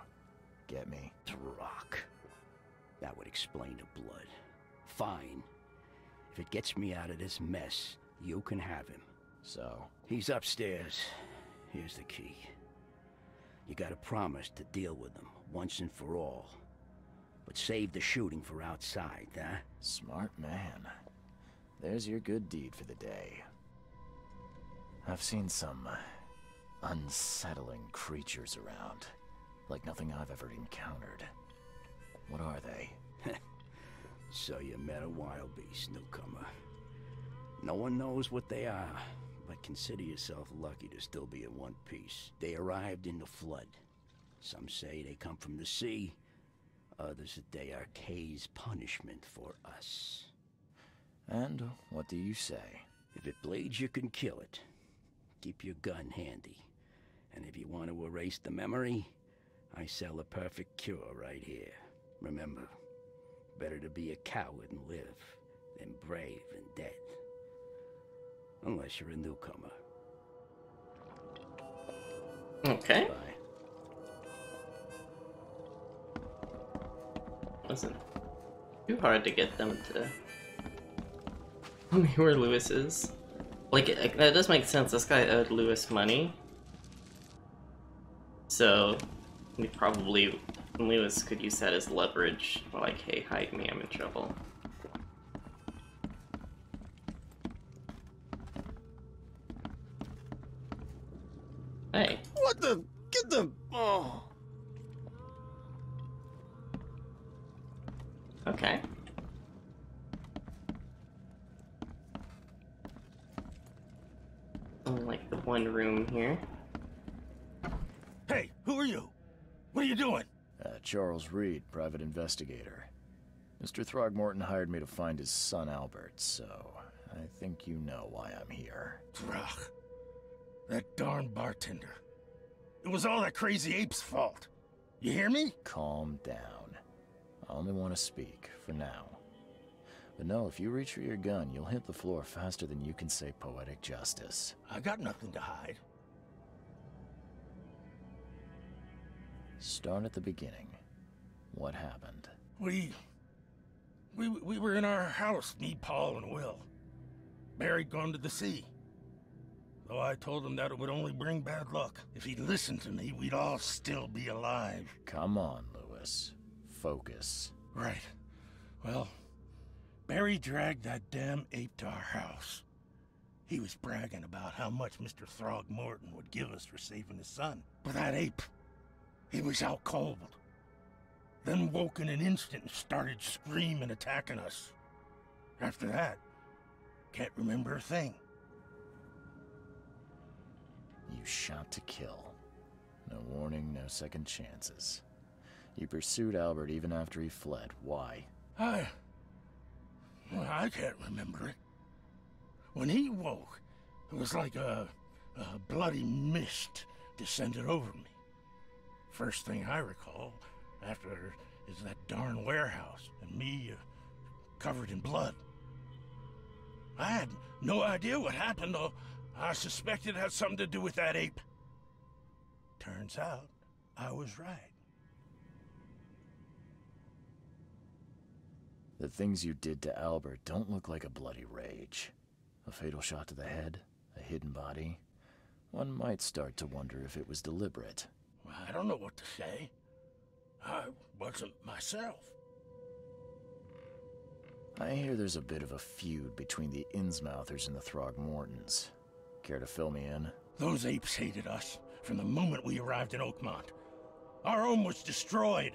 Speaker 2: Get me?
Speaker 14: Throck. That would explain the blood. Fine. If it gets me out of this mess, you can have him.
Speaker 2: So?
Speaker 14: He's upstairs. Here's the key. You gotta promise to deal with him, once and for all. But save the shooting for outside, huh?
Speaker 2: Smart man. there's your good deed for the day. I've seen some unsettling creatures around, like nothing I've ever encountered. What are they?
Speaker 14: So you met a wild beast, newcomer. No one knows what they are, but consider yourself lucky to still be in one piece. They arrived in the flood. Some say they come from the sea. Others that they are Kay's punishment for us.
Speaker 2: And what do you say?
Speaker 14: If it bleeds, you can kill it. Keep your gun handy. And if you want to erase the memory, I sell a perfect cure right here. Remember, better to be a coward and live than brave and dead. Unless you're a newcomer.
Speaker 1: Okay.
Speaker 14: Bye.
Speaker 1: Wasn't too hard to get them to tell me where Lewis is. Like, that does make sense. This guy owed Lewis money. So, he probably, Lewis could use that as leverage. Like, hey, hide me, I'm in trouble. Hey.
Speaker 11: What the? Get the... Oh.
Speaker 1: Okay. Like the one room here.
Speaker 3: Hey, who are you? What are you doing?
Speaker 2: Charles Reed, private investigator. Mr. Throgmorton hired me to find his son Albert, so I think you know why I'm here.
Speaker 3: Throg. That darn bartender. It was all that crazy ape's fault. You hear me?
Speaker 2: Calm down. I only want to speak, for now. But no, if you reach for your gun, you'll hit the floor faster than you can say poetic justice.
Speaker 3: I got nothing to hide.
Speaker 2: Start at the beginning. What happened?
Speaker 3: We were in our house, me, Paul, and Will. Barry'd gone to the sea. Though I told him that it would only bring bad luck. If he'd listened to me, we'd all still be alive.
Speaker 2: Come on, Lewis. Focus.
Speaker 3: Right. Well, Barry dragged that damn ape to our house. He was bragging about how much Mr. Throgmorton would give us for saving his son. But that ape, he was out cold. Then woke in an instant and started screaming, attacking us. After that, can't remember a thing.
Speaker 2: You shot to kill. No warning, no second chances. You pursued Albert even after he fled. Why?
Speaker 3: I can't remember it. When he woke, it was like a bloody mist descended over me. First thing I recall after is that darn warehouse and me covered in blood. I had no idea what happened, though I suspected it had something to do with that ape. Turns out, I was right.
Speaker 2: The things you did to Albert don't look like a bloody rage. A fatal shot to the head, a hidden body. One might start to wonder if it was deliberate.
Speaker 3: I don't know what to say. I wasn't myself.
Speaker 2: I hear there's a bit of a feud between the Innsmouthers and the Throgmortons. Care to fill me in?
Speaker 3: Those apes hated us from the moment we arrived in Oakmont. Our home was destroyed.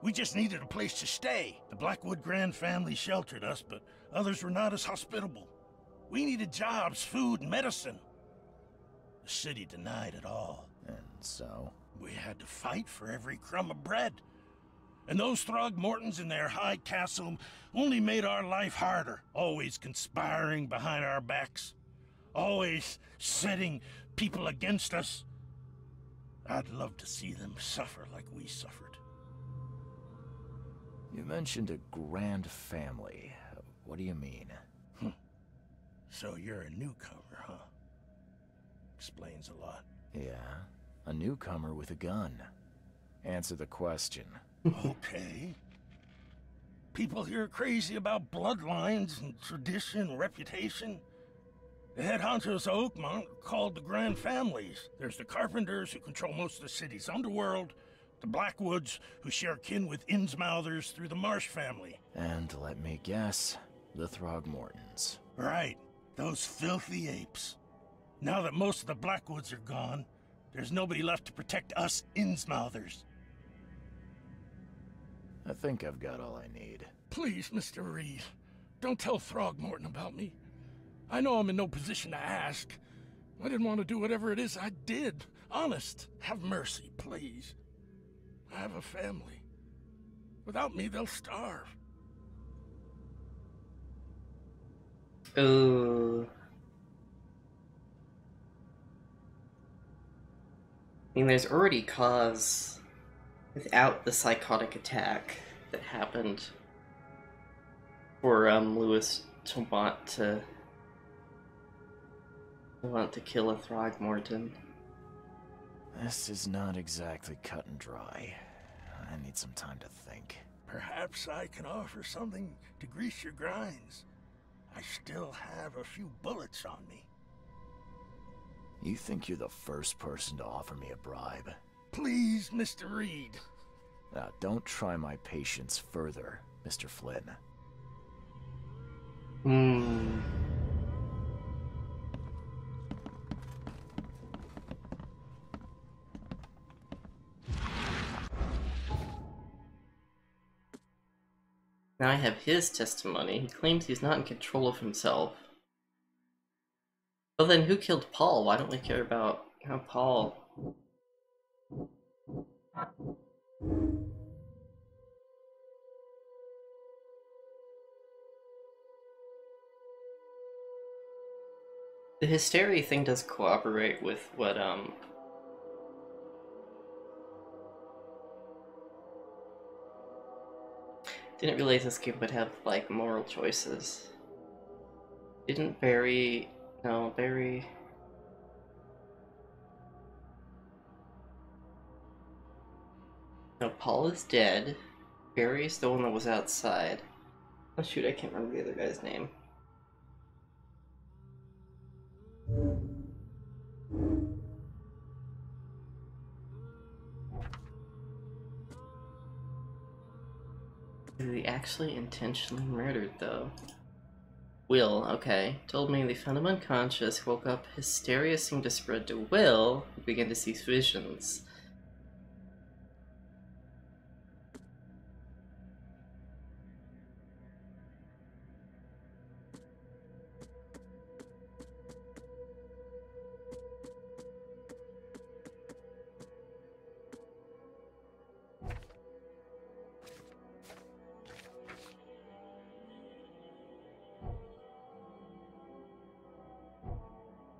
Speaker 3: We just needed a place to stay. The Blackwood Grand family sheltered us, but others were not as hospitable. We needed jobs, food, and medicine. The city denied it all.
Speaker 2: And so?
Speaker 3: We had to fight for every crumb of bread. And those Throgmortons in their high castle only made our life harder, always conspiring behind our backs, always setting people against us. I'd love to see them suffer like we suffered.
Speaker 2: You mentioned a grand family. What do you mean?
Speaker 3: So you're a newcomer, huh? Explains a lot.
Speaker 2: Yeah, a newcomer with a gun. Answer the question.
Speaker 3: Okay. People here are crazy about bloodlines and tradition and reputation. The head honchos of Oakmont are called the Grand Families. There's the Carpenters, who control most of the city's underworld, the Blackwoods, who share kin with Innsmouthers through the Marsh family.
Speaker 2: And let me guess, the Throgmortons.
Speaker 3: Right. Those filthy apes. Now that most of the Blackwoods are gone, there's nobody left to protect us Innsmouthers.
Speaker 2: I think I've got all I need.
Speaker 3: Please, Mr. Reed, don't tell Throgmorton about me. I know I'm in no position to ask. I didn't want to do whatever it is I did. Honest, have mercy, please. I have a family. Without me, they'll starve.
Speaker 1: Ooh. I mean, there's already cause without the psychotic attack that happened for Lewis to want to kill a Throgmorton.
Speaker 2: This is not exactly cut and dry. I need some time to think.
Speaker 3: Perhaps I can offer something to grease your grinds. I still have a few bullets on me.
Speaker 2: You think you're the first person to offer me a bribe?
Speaker 3: Please, Mr. Reed.
Speaker 2: Now, don't try my patience further, Mr. Flynn.
Speaker 1: Now I have his testimony. He claims he's not in control of himself. Well then, who killed Paul? Why don't we care about how Paul... The hysteria thing does cooperate with what, Didn't realize this game would have, like, moral choices. Didn't Barry... No, Barry... No, Paul is dead. Barry's the one that was outside. Oh shoot, I can't remember the other guy's name. He actually intentionally murdered, though. Will, okay. Told me they found him unconscious, woke up, hysteria seemed to spread to Will, who began to see visions.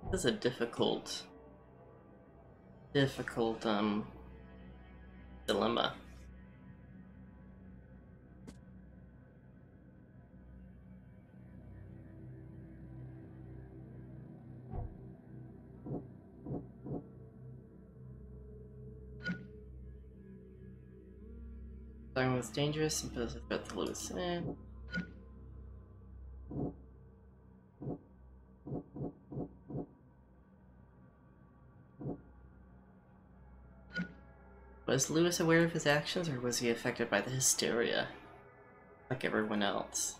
Speaker 1: This is a difficult dilemma. Starting was dangerous and poses a threat to Lewis. Was Lewis aware of his actions, or was he affected by the hysteria, like everyone else?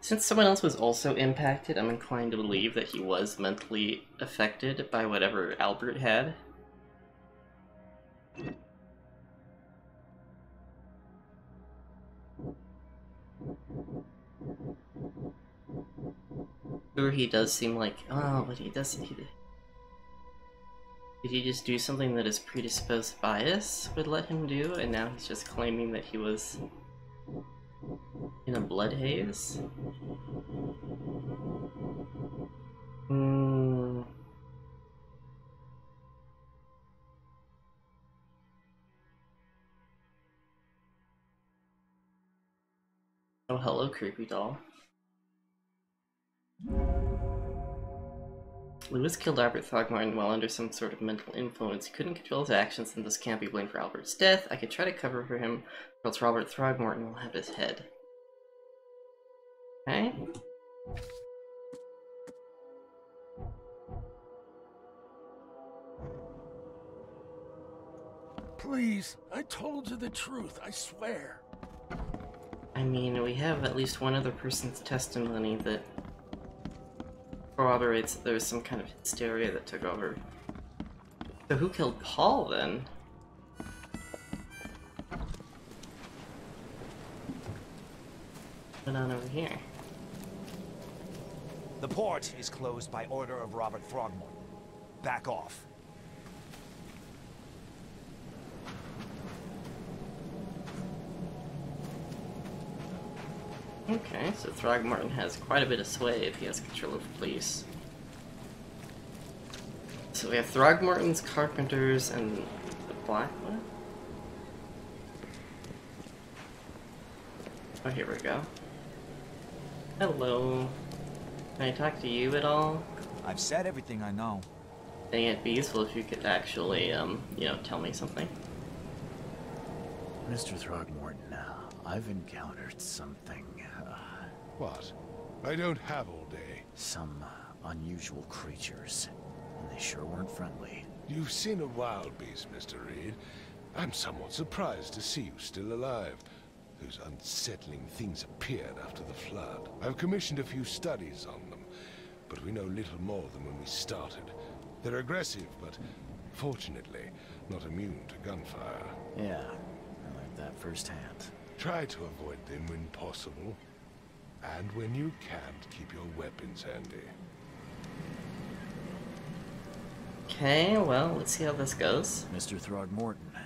Speaker 1: Since someone else was also impacted, I'm inclined to believe that he was mentally affected by whatever Albert had. Sure, he does seem like, oh, but he doesn't. Did he just do something that his predisposed bias would let him do, and now he's just claiming that he was in a blood haze? Oh, hello, creepy doll. Lewis killed Albert Throgmorton while under some sort of mental influence. He couldn't control his actions and thus can't be blamed for Albert's death. I could try to cover for him, or else Robert Throgmorton will have his head. Okay?
Speaker 3: Please, I told you the truth, I swear.
Speaker 1: I I mean, we have at least one other person's testimony that corroborates that there was some kind of hysteria that took over. So who killed Paul, then? What's on over here?
Speaker 6: The port is closed by order of Robert Throgmorton. Back off.
Speaker 1: Okay, so Throgmorton has quite a bit of sway if he has control of the police. So we have Throgmorton's, Carpenter's, and the Blackwood? Oh, here we go. Hello. Can I talk to you at all?
Speaker 6: I've said everything I know.
Speaker 1: I think it'd be useful if you could actually, you know, tell me something.
Speaker 2: Mr. Throgmorton, I've encountered something.
Speaker 5: What? I don't have all day.
Speaker 2: Some unusual creatures, and they sure weren't friendly.
Speaker 5: You've seen a wild beast, Mr. Reed. I'm somewhat surprised to see you still alive. Those unsettling things appeared after the flood. I've commissioned a few studies on them, but we know little more than when we started. They're aggressive, but fortunately, not immune to gunfire.
Speaker 2: Yeah, I learned that firsthand.
Speaker 5: Try to avoid them when possible. And when you can't, keep your weapons handy.
Speaker 1: Okay, well, let's see how this goes.
Speaker 2: Mr. Throgmorton,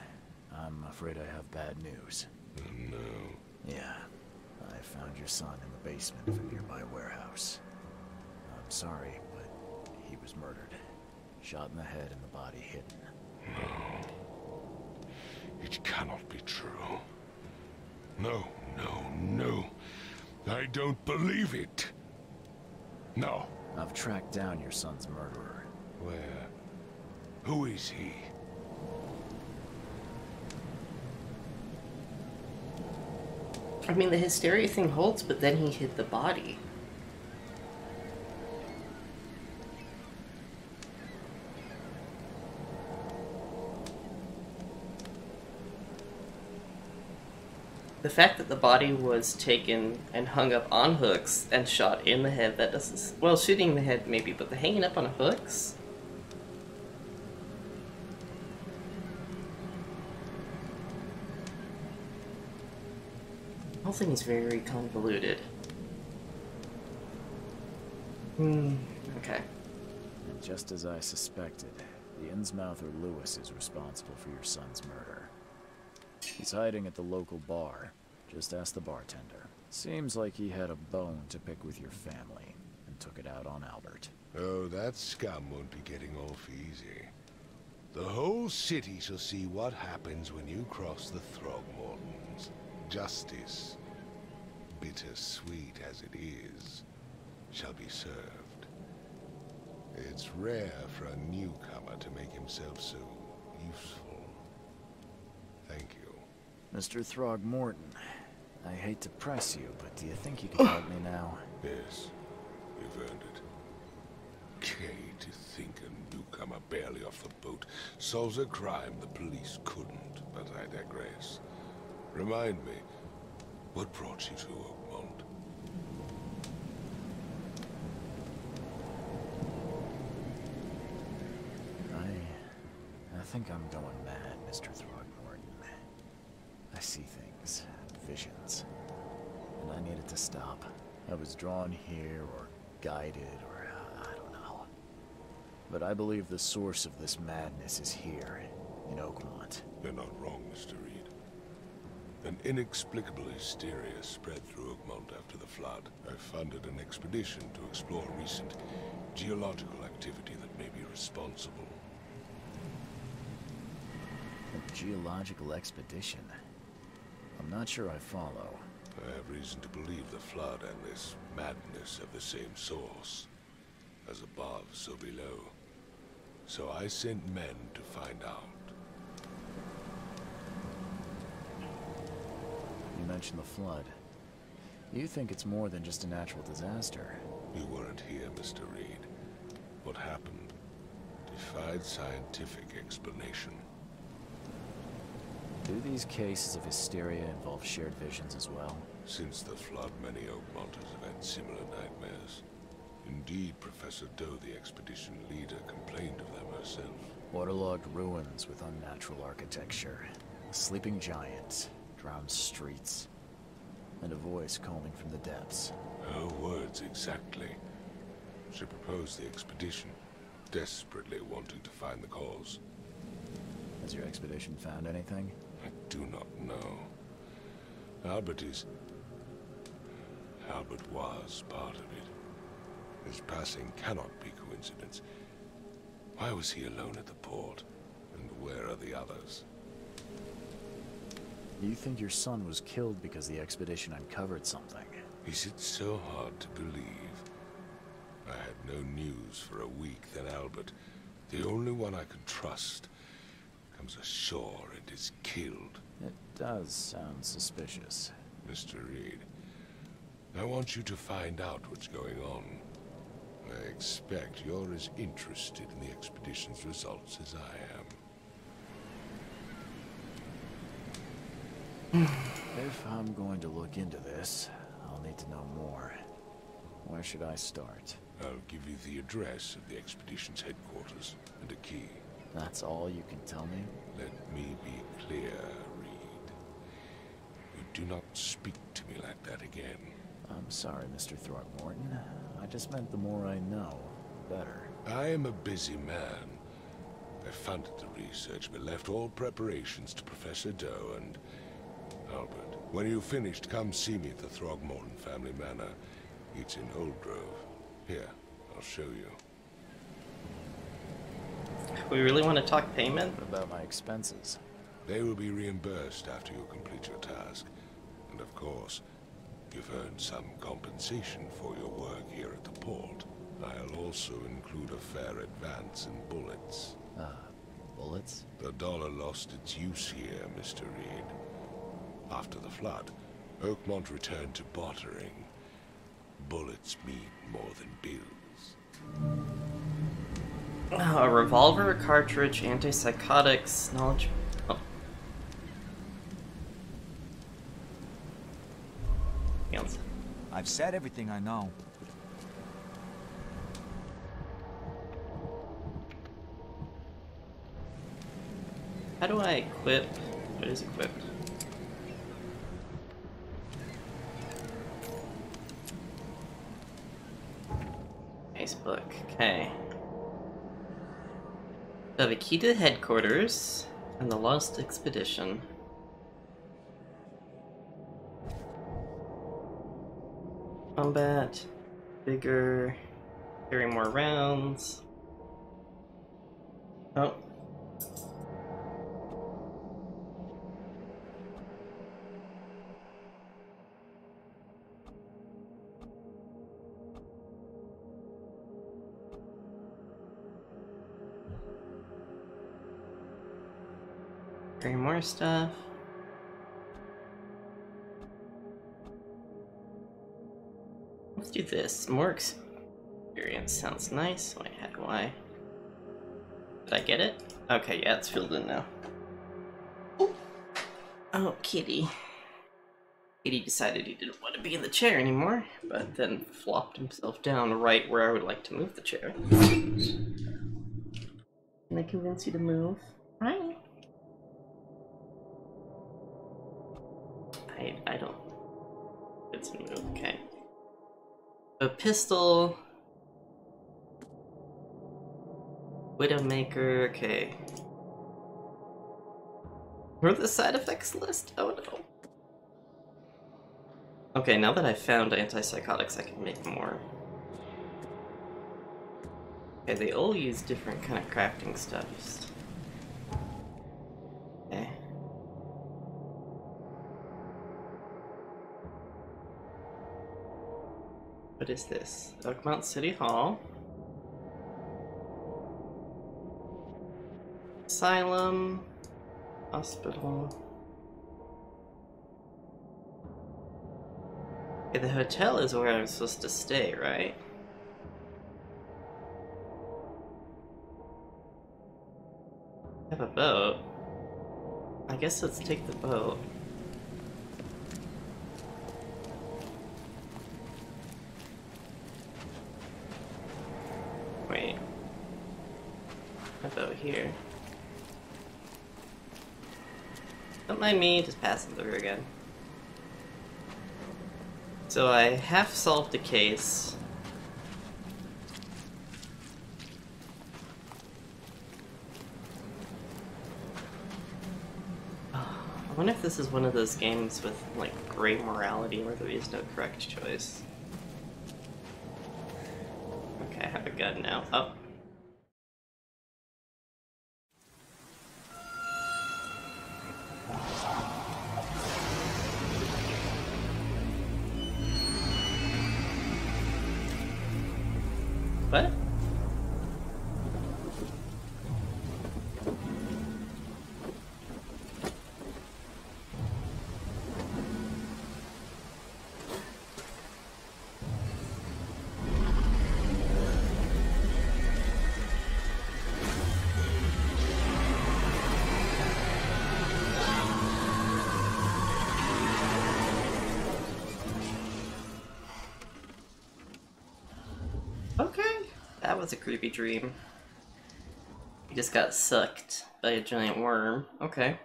Speaker 2: I'm afraid I have bad news.
Speaker 5: No.
Speaker 2: Yeah, I found your son in the basement of a nearby warehouse. I'm sorry, but he was murdered. Shot in the head and the body hidden.
Speaker 5: No. It cannot be true. No, no, no. I don't believe it. No.
Speaker 2: I've tracked down your son's murderer.
Speaker 5: Where? Who is he?
Speaker 1: I mean, the hysteria thing holds, but then he hid the body. The fact that the body was taken and hung up on hooks and shot in the head, that doesn't... Well, shooting in the head maybe, but the hanging up on hooks? The whole thing is very convoluted. Okay.
Speaker 2: And just as I suspected, the Innsmouther Lewis is responsible for your son's murder. He's hiding at the local bar. Just ask the bartender. Seems like he had a bone to pick with your family, and took it out on Albert.
Speaker 5: Oh, that scum won't be getting off easy. The whole city shall see what happens when you cross the Throgmortons. Justice, bittersweet as it is, shall be served. It's rare for a newcomer to make himself so useful. Thank you.
Speaker 2: Mr. Throgmorton, I hate to press you, but do you think you can help me now?
Speaker 5: Yes, you've earned it. Kay, to think a newcomer barely off the boat solves a crime the police couldn't, but I digress. Remind me, what brought you to Oakmont?
Speaker 2: I think I'm going mad, Mr. Throgmorton. I see things, visions, and I needed to stop. I was drawn here, or guided, or I don't know. But I believe the source of this madness is here, in Oakmont.
Speaker 5: You're not wrong, Mr. Reed. An inexplicable hysteria spread through Oakmont after the flood. I funded an expedition to explore recent geological activity that may be responsible.
Speaker 2: A geological expedition? I'm not sure I follow.
Speaker 5: I have reason to believe the flood and this madness have the same source. As above, so below. So I sent men to find out.
Speaker 2: You mentioned the flood. You think it's more than just a natural disaster?
Speaker 5: You weren't here, Mr. Reed. What happened defied scientific explanation.
Speaker 2: Do these cases of hysteria involve shared visions as well?
Speaker 5: Since the Flood, many Oakmonters have had similar nightmares. Indeed, Professor Doe, the expedition leader, complained of them herself.
Speaker 2: Waterlogged ruins with unnatural architecture. A sleeping giant, drowned streets, and a voice calling from the depths.
Speaker 5: Her words exactly. She proposed the expedition, desperately wanting to find the cause.
Speaker 2: Has your expedition found anything?
Speaker 5: I do not know. Albert was part of it. His passing cannot be coincidence. Why was he alone at the port? And where are the others?
Speaker 2: You think your son was killed because the expedition uncovered something?
Speaker 5: Is it so hard to believe? I had no news for a week, then Albert, the only one I could trust, comes ashore and is killed.
Speaker 2: It does sound suspicious.
Speaker 5: Mr. Reed, I want you to find out what's going on. I expect you're as interested in the expedition's results as I am.
Speaker 2: If I'm going to look into this, I'll need to know more. Where should I start?
Speaker 5: I'll give you the address of the expedition's headquarters and a key.
Speaker 2: That's all you can tell me?
Speaker 5: Let me be clear, Reed. You do not speak to me like that again.
Speaker 2: I'm sorry, Mr. Throgmorton. I just meant the more I know, the better.
Speaker 5: I am a busy man. I funded the research, but left all preparations to Professor Doe and Albert. When you've finished, come see me at the Throgmorton family manor. It's in Old Grove. Here, I'll show you.
Speaker 1: We really want to talk payment?
Speaker 2: What about my expenses?
Speaker 5: They will be reimbursed after you complete your task. And of course, you've earned some compensation for your work here at the port. I'll also include a fair advance in bullets.
Speaker 2: Bullets?
Speaker 5: The dollar lost its use here, Mr. Reed. After the Flood, Oakmont returned to bartering. Bullets mean more than bills.
Speaker 1: A revolver, a cartridge, antipsychotics, knowledge... Oh. Else.
Speaker 6: I've said everything I know.
Speaker 1: How do I equip? What is equipped? Facebook. Okay. I have a key to the headquarters and the Lost Expedition. Combat, bigger, carry more rounds. Oh. Carry more stuff. Let's do this. More experience sounds nice. Wait, how do I? Did I get it? Okay, yeah, it's filled in now. Oh, Kitty. Kitty decided he didn't want to be in the chair anymore, but then flopped himself down right where I would like to move the chair. Can I convince you to move? Hi. I don't. It's a move, okay. A pistol. Widowmaker, okay. Where the side effects list? Oh no. Okay, now that I've found antipsychotics, I can make more. Okay, they all use different kind of crafting stuffs. Okay. What is this? Oakmont City Hall. Asylum. Hospital. Okay, the hotel is where I'm supposed to stay, right? I have a boat. I I guess let's take the boat. Wait. A boat here. Don't mind me just passing through again. So I half solved the case. I wonder if this is one of those games with, like, gray morality where there is no correct choice. Okay, I have a gun now. Oh. What? Okay, that was a creepy dream. You just got sucked by a giant worm. Okay.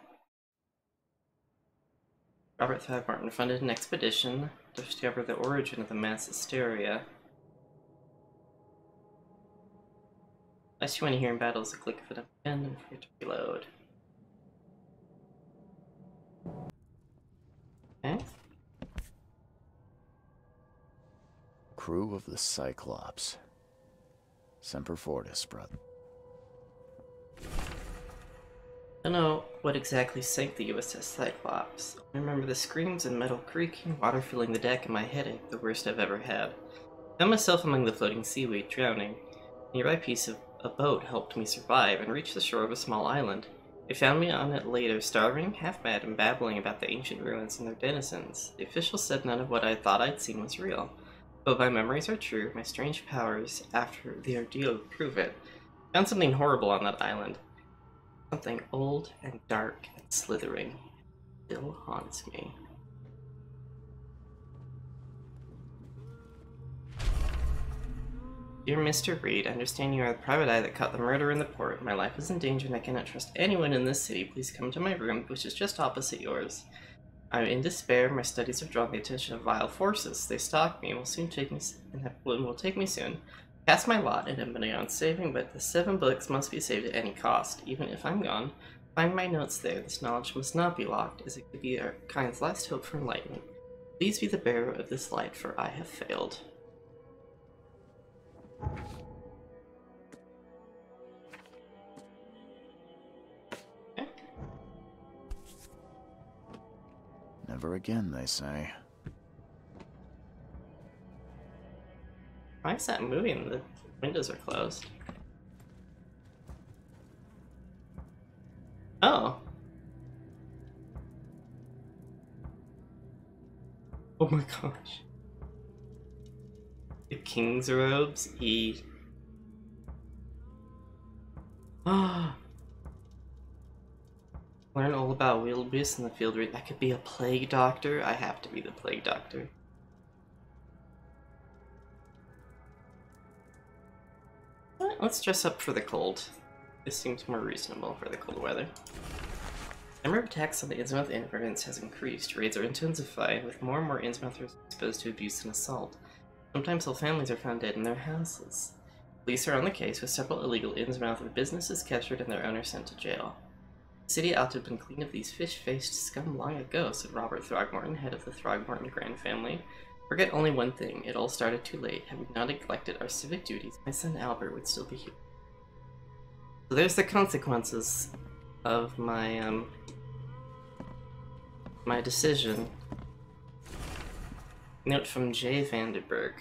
Speaker 1: Robert Throgmorton funded an expedition to discover the origin of the mass hysteria. Last you want to hear in battle is the click of an pen and forget to reload. Okay.
Speaker 2: Crew of the Cyclops. Semper Fortis, brother.
Speaker 1: I don't know what exactly sank the USS Cyclops. I remember the screams and metal creaking, water filling the deck, and my headache, the worst I've ever had. I found myself among the floating seaweed, drowning. A nearby piece of a boat helped me survive and reach the shore of a small island. They found me on it later, starving, half-mad, and babbling about the ancient ruins and their denizens. The officials said none of what I thought I'd seen was real. But if my memories are true, my strange powers after the ordeal prove it. I found something horrible on that island. Something old and dark and slithering. It still haunts me. Dear Mr. Reed, I understand you are the private eye that caught the murder in the port. My life is in danger and I cannot trust anyone in this city. Please come to my room, which is just opposite yours. I am in despair. My studies have drawn the attention of vile forces. They stalk me and will soon take me soon. Cast my lot and am beyond saving, but the 7 books must be saved at any cost. Even if I'm gone, find my notes there. This knowledge must not be locked, as it could be our kind's last hope for enlightenment. Please be the bearer of this light, for I have failed.
Speaker 2: Never again, they say.
Speaker 1: Why is that moving? The windows are closed. Oh. Oh my gosh. The king's robes, Ah. Learn all about wildebeest in the field. I could be a plague doctor. I have to be the plague doctor. Let's dress up for the cold. This seems more reasonable for the cold weather. The number of attacks on the Innsmouth Inn residence has increased. Raids are intensifying, with more and more Innsmouthers exposed to abuse and assault. Sometimes whole families are found dead in their houses. Police are on the case, with several illegal Innsmouther businesses captured and their owners sent to jail. The city ought to have been cleaned of these fish-faced scum long ago, said Robert Throgmorton, head of the Throgmorton Grand family. Forget only one thing, it all started too late. Had we not neglected our civic duties, my son Albert would still be here. So there's the consequences of my, my decision. Note from J. Vandenberg.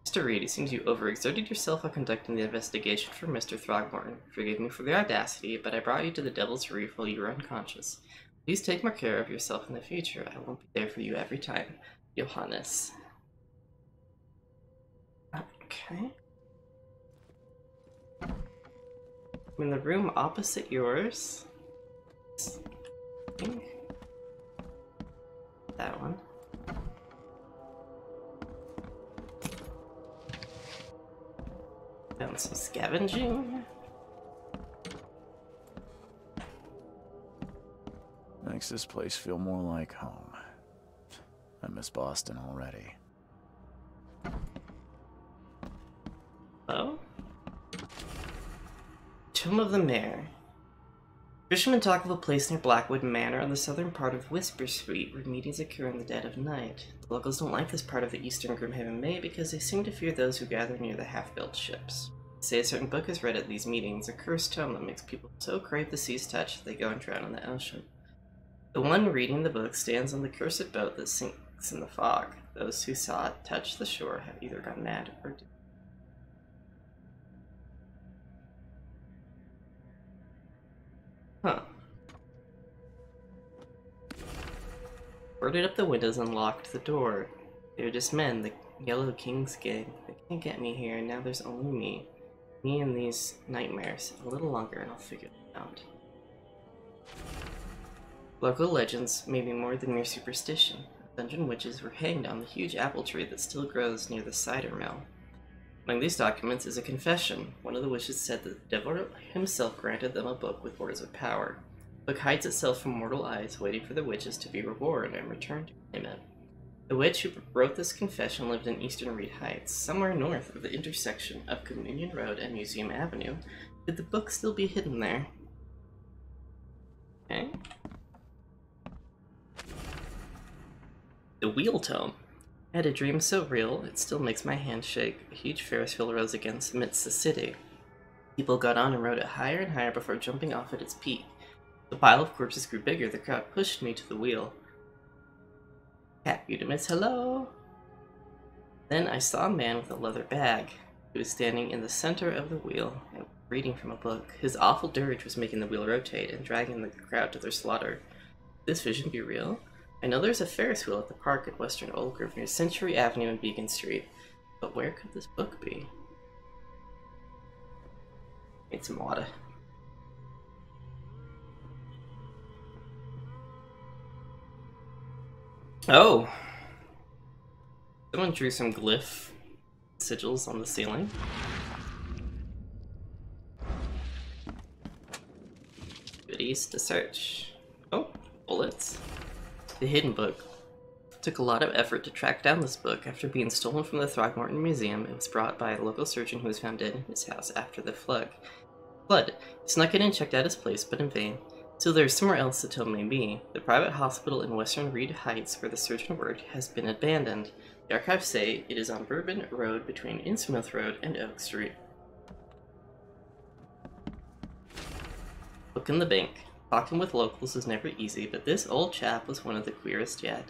Speaker 1: Mr. Reed, it seems you overexerted yourself while conducting the investigation for Mr. Throgmorton. Forgive me for the audacity, but I brought you to the Devil's Reef while you were unconscious. Please take more care of yourself in the future. I won't be there for you every time. Johannes. Okay. I'm in the room opposite yours. Okay. Found some scavenging.
Speaker 2: Makes this place feel more like home. I miss Boston already.
Speaker 1: Oh? Tomb of the Mayor. Fishermen talk of a place near Blackwood Manor on the southern part of Whisper Street where meetings occur in the dead of night. The locals don't like this part of the eastern Grimhaven Bay because they seem to fear those who gather near the half-built ships. They say a certain book is read at these meetings, a cursed tome that makes people so crave the sea's touch that they go and drown in the ocean. The one reading the book stands on the cursed boat that sinks in the fog. Those who saw it touch the shore have either gone mad or dead. Huh. Boarded up the windows and locked the door. They were just men, the Yellow King's gang. They can't get me here, and now there's only me. Me and these nightmares. A little longer and I'll figure it out. Local legends may be more than mere superstition. Dungeon witches were hanged on the huge apple tree that still grows near the cider mill. Among these documents is a confession. One of the witches said that the devil himself granted them a book with words of power. The book hides itself from mortal eyes, waiting for the witches to be reborn and return to claim it. The witch who wrote this confession lived in Eastern Reed Heights, somewhere north of the intersection of Communion Road and Museum Avenue. Could the book still be hidden there? Okay. The Wheel Tome. I had a dream so real, it still makes my hand shake. A huge Ferris wheel rose against amidst the city. People got on and rode it higher and higher before jumping off at its peak. The pile of corpses grew bigger, the crowd pushed me to the wheel. Cat Eudemus, hello! Then I saw a man with a leather bag. He was standing in the center of the wheel and reading from a book. His awful dirge was making the wheel rotate and dragging the crowd to their slaughter. Could this vision be real? I know there's a Ferris wheel at the park at Western Old Grove near Century Avenue and Beacon Street, but where could this book be? Need some water. Oh! Someone drew some glyph sigils on the ceiling. Goodies to search. Oh, bullets. The Hidden Book. It took a lot of effort to track down this book. After being stolen from the Throgmorton Museum, it was brought by a local surgeon who was found dead in his house after the flood. He snuck in and checked out his place, but in vain. So there's somewhere else the tome may be. The private hospital in Western Reed Heights where the surgeon worked has been abandoned. The archives say it is on Bourbon Road between Innsmouth Road and Oak Street. Book in the bank. Talking with locals was never easy, but this old chap was one of the queerest yet.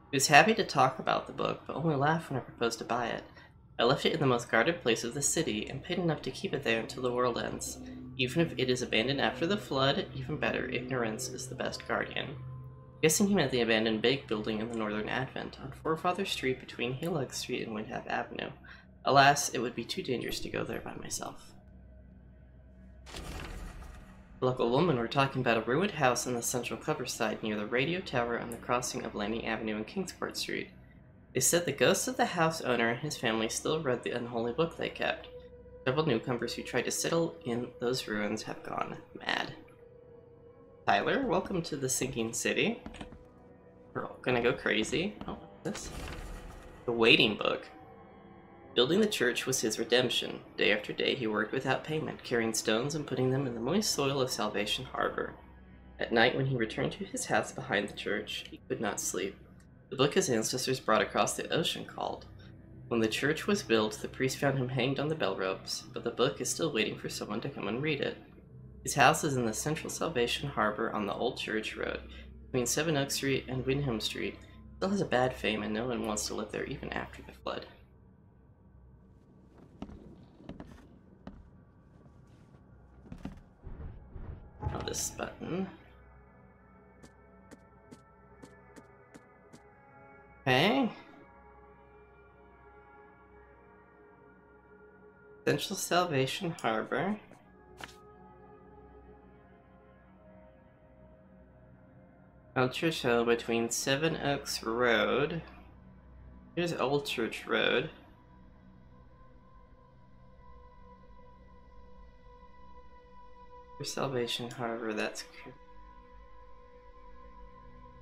Speaker 1: He was happy to talk about the book, but only laughed when I proposed to buy it. I left it in the most guarded place of the city, and paid enough to keep it there until the world ends. Even if it is abandoned after the flood, even better, ignorance is the best guardian. Guessing he meant the abandoned bake building in the Northern Advent, on Forefather Street between Hillock Street and Windham Avenue. Alas, it would be too dangerous to go there by myself. The local women were talking about a ruined house in the central coverside near the radio tower on the crossing of Landing Avenue and Kingsport Street. They said the ghosts of the house owner and his family still read the unholy book they kept. Several newcomers who tried to settle in those ruins have gone mad. Tyler, welcome to the sinking city. We're all gonna go crazy. Oh, what's this? The Waiting Book. Building the church was his redemption. Day after day he worked without payment, carrying stones and putting them in the moist soil of Salvation Harbor. At night, when he returned to his house behind the church, he could not sleep. The book his ancestors brought across the ocean called. When the church was built, the priest found him hanged on the bell ropes, but the book is still waiting for someone to come and read it. His house is in the central Salvation Harbor on the Old Church Road, between Seven Oak Street and Windham Street. It still has a bad fame and no one wants to live there even after the flood. Now this button. Okay. Central Salvation Harbor. Old Church Hill between Seven Oaks Road. Here's Old Church Road. For Salvation Harbor, that's correct.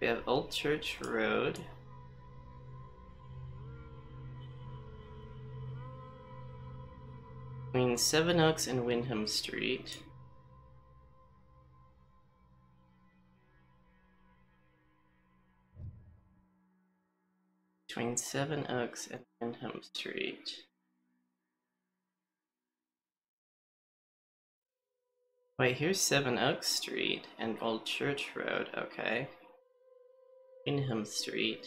Speaker 1: We have Old Church Road. Between Seven Oaks and Windham Street. Between Seven Oaks and Windham Street. Wait, here's Seven Oaks Street and Old Church Road, okay. Windham Street.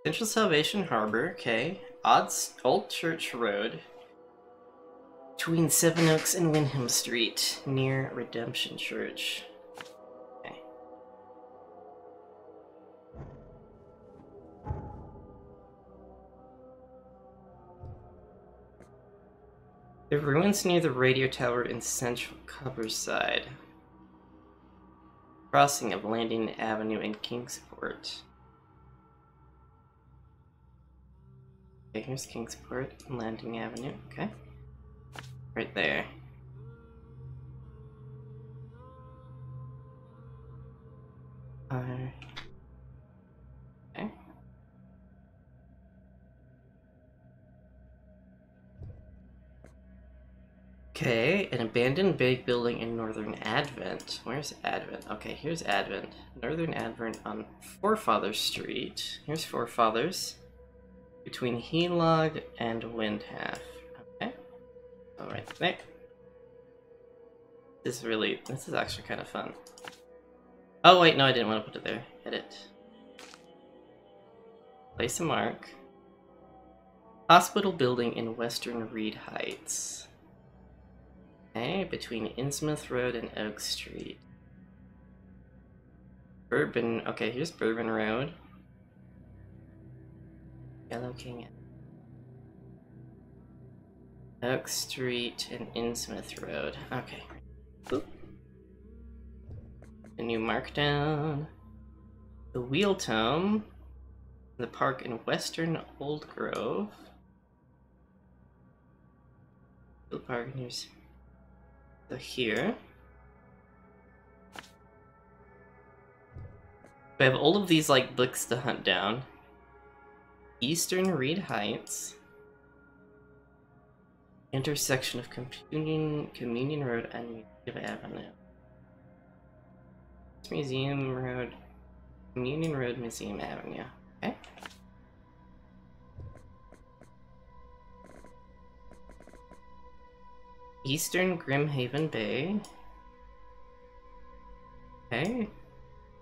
Speaker 1: Central Salvation Harbor, okay. Old Church Road. Between Seven Oaks and Windham Street, near Redemption Church. Okay. The ruins near the radio tower in Central Coverside. Crossing of Landing Avenue in Kingsport. Okay, here's Kingsport and Landing Avenue, okay. Right there. Okay. Okay, an abandoned big building in Northern Advent. Where's Advent? Okay, here's Advent. Northern Advent on Forefathers Street. Here's Forefathers. Between Helog and Windhalf. Okay. Alright, there. This is actually kind of fun. Oh wait, no, I didn't want to put it there. Edit. Place a mark. Hospital building in Western Reed Heights. Okay, between Innsmouth Road and Oak Street. Bourbon, okay, here's Bourbon Road. Yellow King. Oak Street and Innsmouth Road. Okay. Boop. A new markdown. The Wheel Tome. The park in Western Old Grove. The park here's. So here. We have all of these like books to hunt down. Eastern Reed Heights. Intersection of Communion Road and Museum Avenue. Museum Road, Communion Road, Museum Avenue. Okay. Eastern Grimhaven Bay. Okay.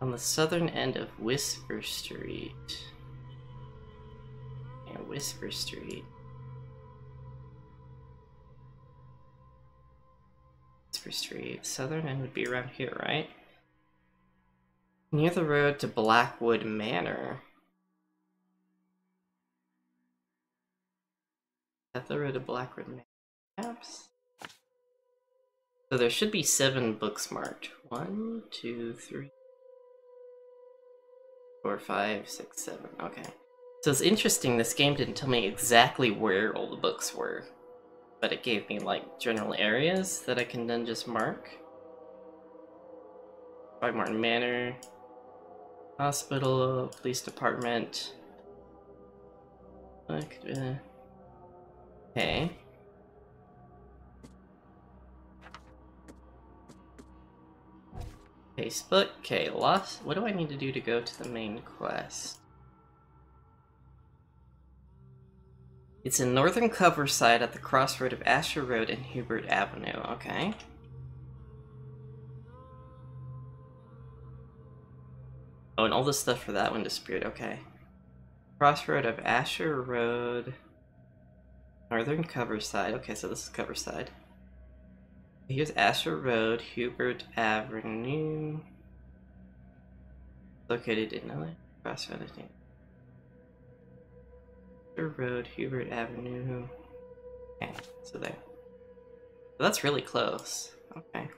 Speaker 1: On the southern end of Whisper Street. Yeah, Whisper Street. Whisper Street. Southern end would be around here, right? Near the road to Blackwood Manor. Is that the road to Blackwood Manor? Perhaps? So there should be 7 books marked. 1, 2, 3, 4, 5, 6, 7. Okay. So it's interesting, this game didn't tell me exactly where all the books were, but it gave me like general areas that I can then just mark. Martin Manor, hospital, police department. Okay. Facebook. Okay, lost. What do I need to do to go to the main quest? It's in Northern Coverside at the crossroad of Asher Road and Hubert Avenue. Okay. Oh, and all the stuff for that one disappeared. Okay. Crossroad of Asher Road. Northern Coverside. Okay, so this is Coverside. Here's Asher Road, Hubert Avenue. Located in LA. Crossroad, I think. Asher Road, Hubert Avenue. Okay, so there. So that's really close. Okay.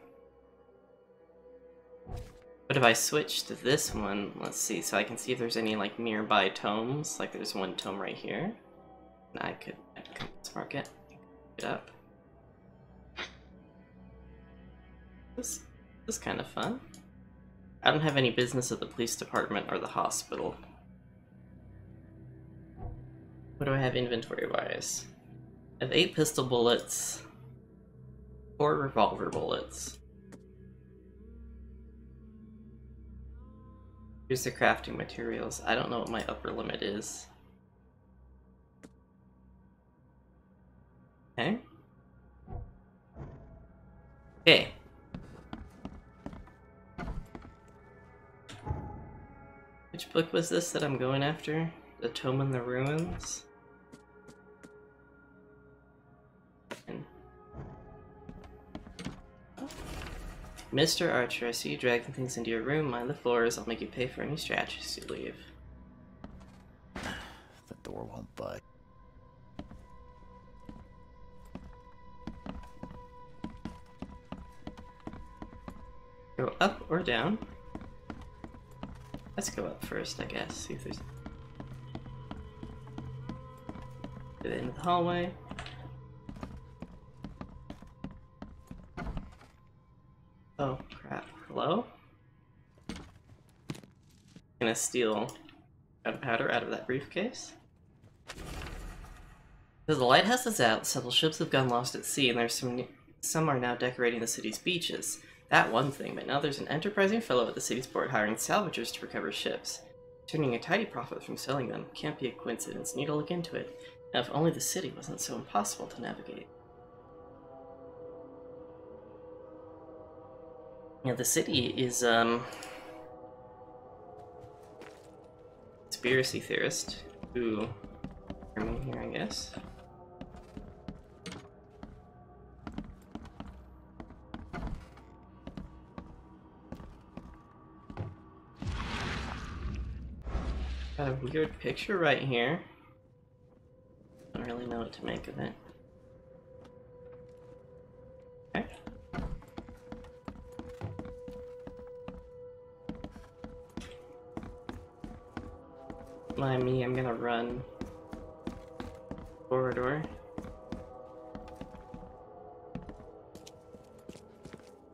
Speaker 1: But if I switch to this one, let's see, so I can see if there's any like nearby tomes. Like there's one tome right here. And I could come to mark it, pick it up. This is kind of fun. I don't have any business at the police department or the hospital. What do I have inventory-wise? I have 8 pistol bullets, 4 revolver bullets. Here's the crafting materials. I don't know what my upper limit is. Okay. Okay. Which book was this that I'm going after? The Tome in the Ruins? And... Mr. Archer, I see you dragging things into your room. Mind the floors. I'll make you pay for any scratches you leave.
Speaker 2: The door won't budge.
Speaker 1: Go up or down? Let's go up first, I guess. See if there's... To the end of the hallway. Oh, crap. Hello? Gonna steal gunpowder out of that briefcase. Because the lighthouse is out, several ships have gone lost at sea, and there's some are now decorating the city's beaches. That one thing, but now there's an enterprising fellow at the city's port hiring salvagers to recover ships. Turning a tidy profit from selling them can't be a coincidence. Need to look into it. Now, if only the city wasn't so impossible to navigate. Yeah, the city is, conspiracy theorist who... Hear me here, I guess. Got a weird picture right here. Don't really know what to make of it. Okay. Mind me, I'm gonna run corridor.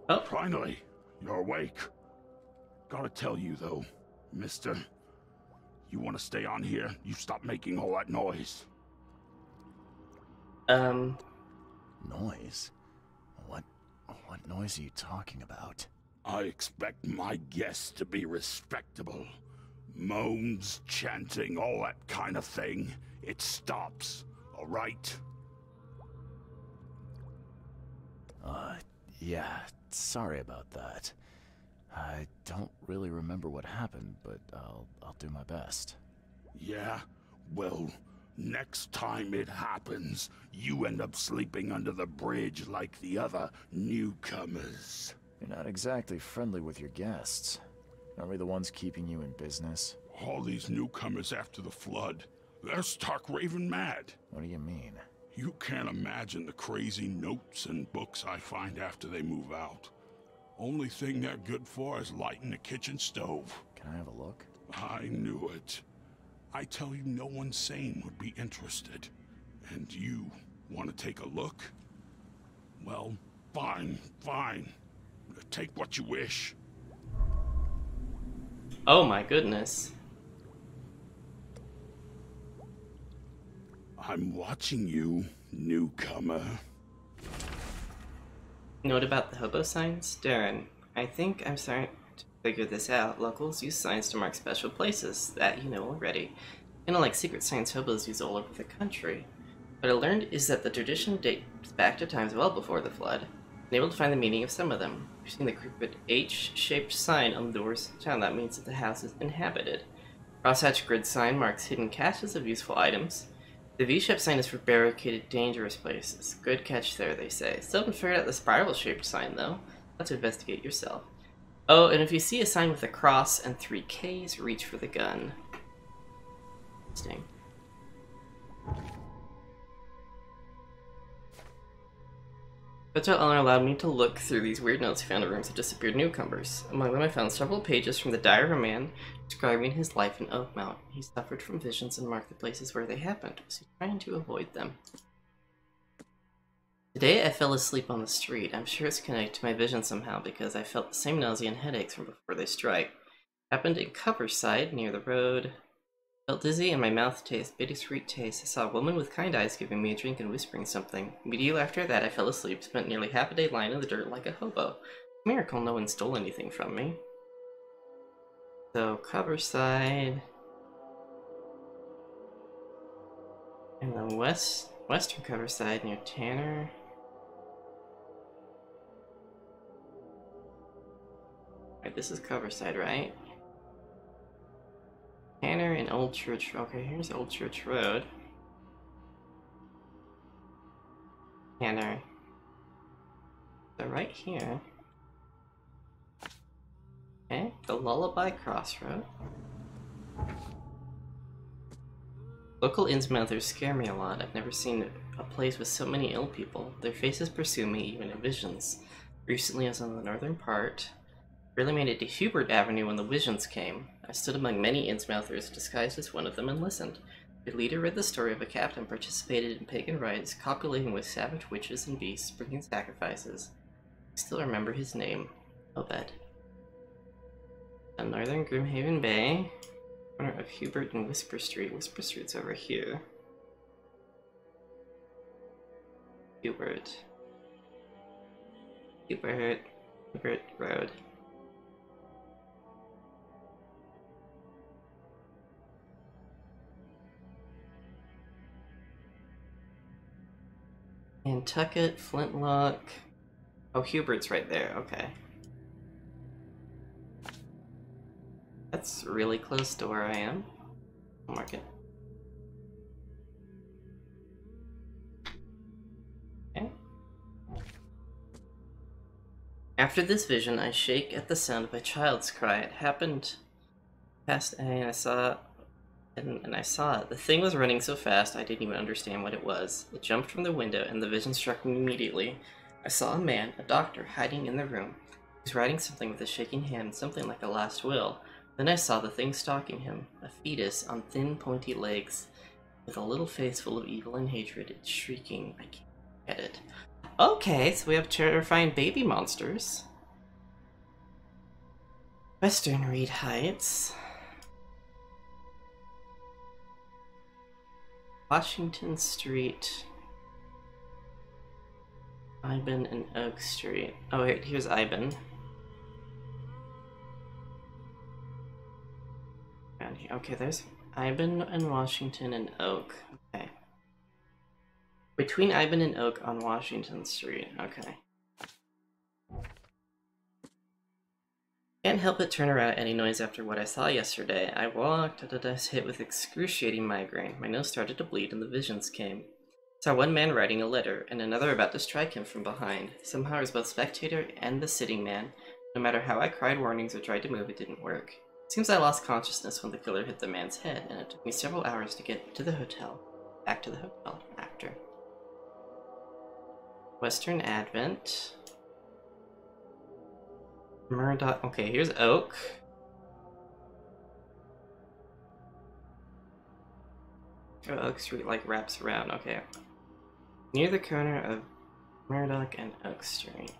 Speaker 1: Oh.
Speaker 3: Finally, you're awake. Gotta tell you though, mister. You want to stay on here? You stop making all that noise.
Speaker 2: Noise? What noise are you talking about?
Speaker 3: I expect my guests to be respectable. Moans, chanting, all that kind of thing. It stops, all right?
Speaker 2: Yeah, sorry about that. I don't really remember what happened, but I'll do my best.
Speaker 3: Yeah? Well, next time it happens, you end up sleeping under the bridge like the other newcomers.
Speaker 2: You're not exactly friendly with your guests. Aren't we the ones keeping you in business?
Speaker 3: All these newcomers after the flood, they're stark raving mad.
Speaker 2: What do you mean?
Speaker 3: You can't imagine the crazy notes and books I find after they move out. Only thing they're good for is lighting the kitchen stove.
Speaker 2: Can I have a look?
Speaker 3: I knew it. I tell you, no one sane would be interested. And you want to take a look? Well, fine. Take what you wish.
Speaker 1: Oh my goodness.
Speaker 3: I'm watching you, newcomer.
Speaker 1: Note about the hobo signs? Darren, I think I'm starting to figure this out. Locals use signs to mark special places that you know already. Kinda like secret signs hobos use all over the country. What I learned is that the tradition dates back to times well before the flood. I'm able to find the meaning of some of them. We've seen the crooked H-shaped sign on the doors of town. That means that the house is inhabited. Crosshatch grid sign marks hidden caches of useful items. The V-shaped sign is for barricaded, dangerous places. Good catch there, they say. Still haven't figured out the spiral-shaped sign, though. Let's investigate yourself. Oh, and if you see a sign with a cross and 3 Ks, reach for the gun. Interesting. Hotel owner allowed me to look through these weird notes he found in rooms of disappeared newcomers. Among them I found several pages from the diary of a man describing his life in Oakmount. He suffered from visions and marked the places where they happened. Was he trying to avoid them? Today I fell asleep on the street. I'm sure it's connected to my vision somehow because I felt the same nausea and headaches from before they strike. Happened in Coverside, near the road. Felt dizzy and my mouth tasted bittersweet taste. I saw a woman with kind eyes giving me a drink and whispering something. Immediately after that I fell asleep, spent nearly half a day lying in the dirt like a hobo. Miracle no one stole anything from me. So, Coverside. And the western Coverside near Tanner. Alright, this is Coverside, right? Tanner and Old Church. Okay, here's Old Church Road. Tanner. So right here. Okay, the Lullaby Crossroad. Local Innsmouthers scare me a lot. I've never seen a place with so many ill people. Their faces pursue me, even in visions. Recently I was on the northern part. Really made it to Hubert Avenue when the visions came. I stood among many Innsmouthers, disguised as one of them, and listened. The leader read the story of a captain participated in pagan rites, copulating with savage witches and beasts, bringing sacrifices. I still remember his name. Obed. Northern Grimhaven Bay. Corner of Hubert and Whisper Street. Whisper Street's over here. Hubert Road. Nantucket, Flintlock. Oh, Hubert's right there, okay. That's really close to where I am. I'll mark it. Okay. After this vision, I shake at the sound of a child's cry. It happened past and I saw it. The thing was running so fast I didn't even understand what it was. It jumped from the window and the vision struck me immediately. I saw a man, a doctor, hiding in the room. He was writing something with a shaking hand, something like a last will. Then I saw the thing stalking him, a fetus on thin, pointy legs, with a little face full of evil and hatred. It's shrieking. I can't get it. Okay, so we have terrifying baby monsters. Western Reed Heights. Washington Street. Iben and Oak Street. Oh, wait, here's Iben. Around here. Okay, there's Iben and Washington and Oak. Okay. Between Iben and Oak on Washington Street. Okay. Can't help but turn around at any noise after what I saw yesterday. I walked, hit with excruciating migraine. My nose started to bleed and the visions came. Saw one man writing a letter, and another about to strike him from behind. Somehow I was both spectator and the sitting man. No matter how I cried warnings or tried to move, it didn't work. Seems I lost consciousness when the killer hit the man's head, and it took me several hours to get to the hotel. Back to the hotel after. Western Advent. Murdoch. Okay, here's Oak. Oh, Oak Street like wraps around. Okay. Near the corner of Murdoch and Oak Street.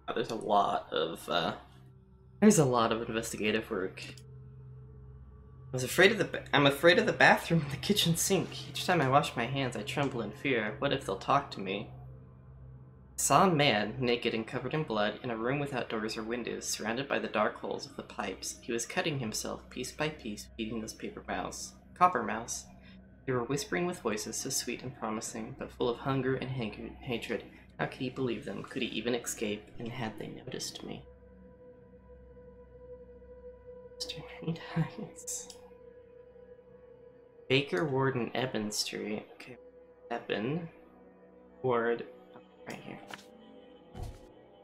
Speaker 1: Oh, there's a lot of investigative work. I'm afraid of the bathroom and the kitchen sink. Each time I wash my hands, I tremble in fear. What if they'll talk to me? I saw a man, naked and covered in blood, in a room without doors or windows, surrounded by the dark holes of the pipes. He was cutting himself, piece by piece, feeding those copper mouse. They were whispering with voices so sweet and promising, but full of hunger and hatred. How could he believe them? Could he even escape? And had they noticed me? Western Reed Heights. Baker, Ward, and Eben Street. Okay, Eben, Ward, right here.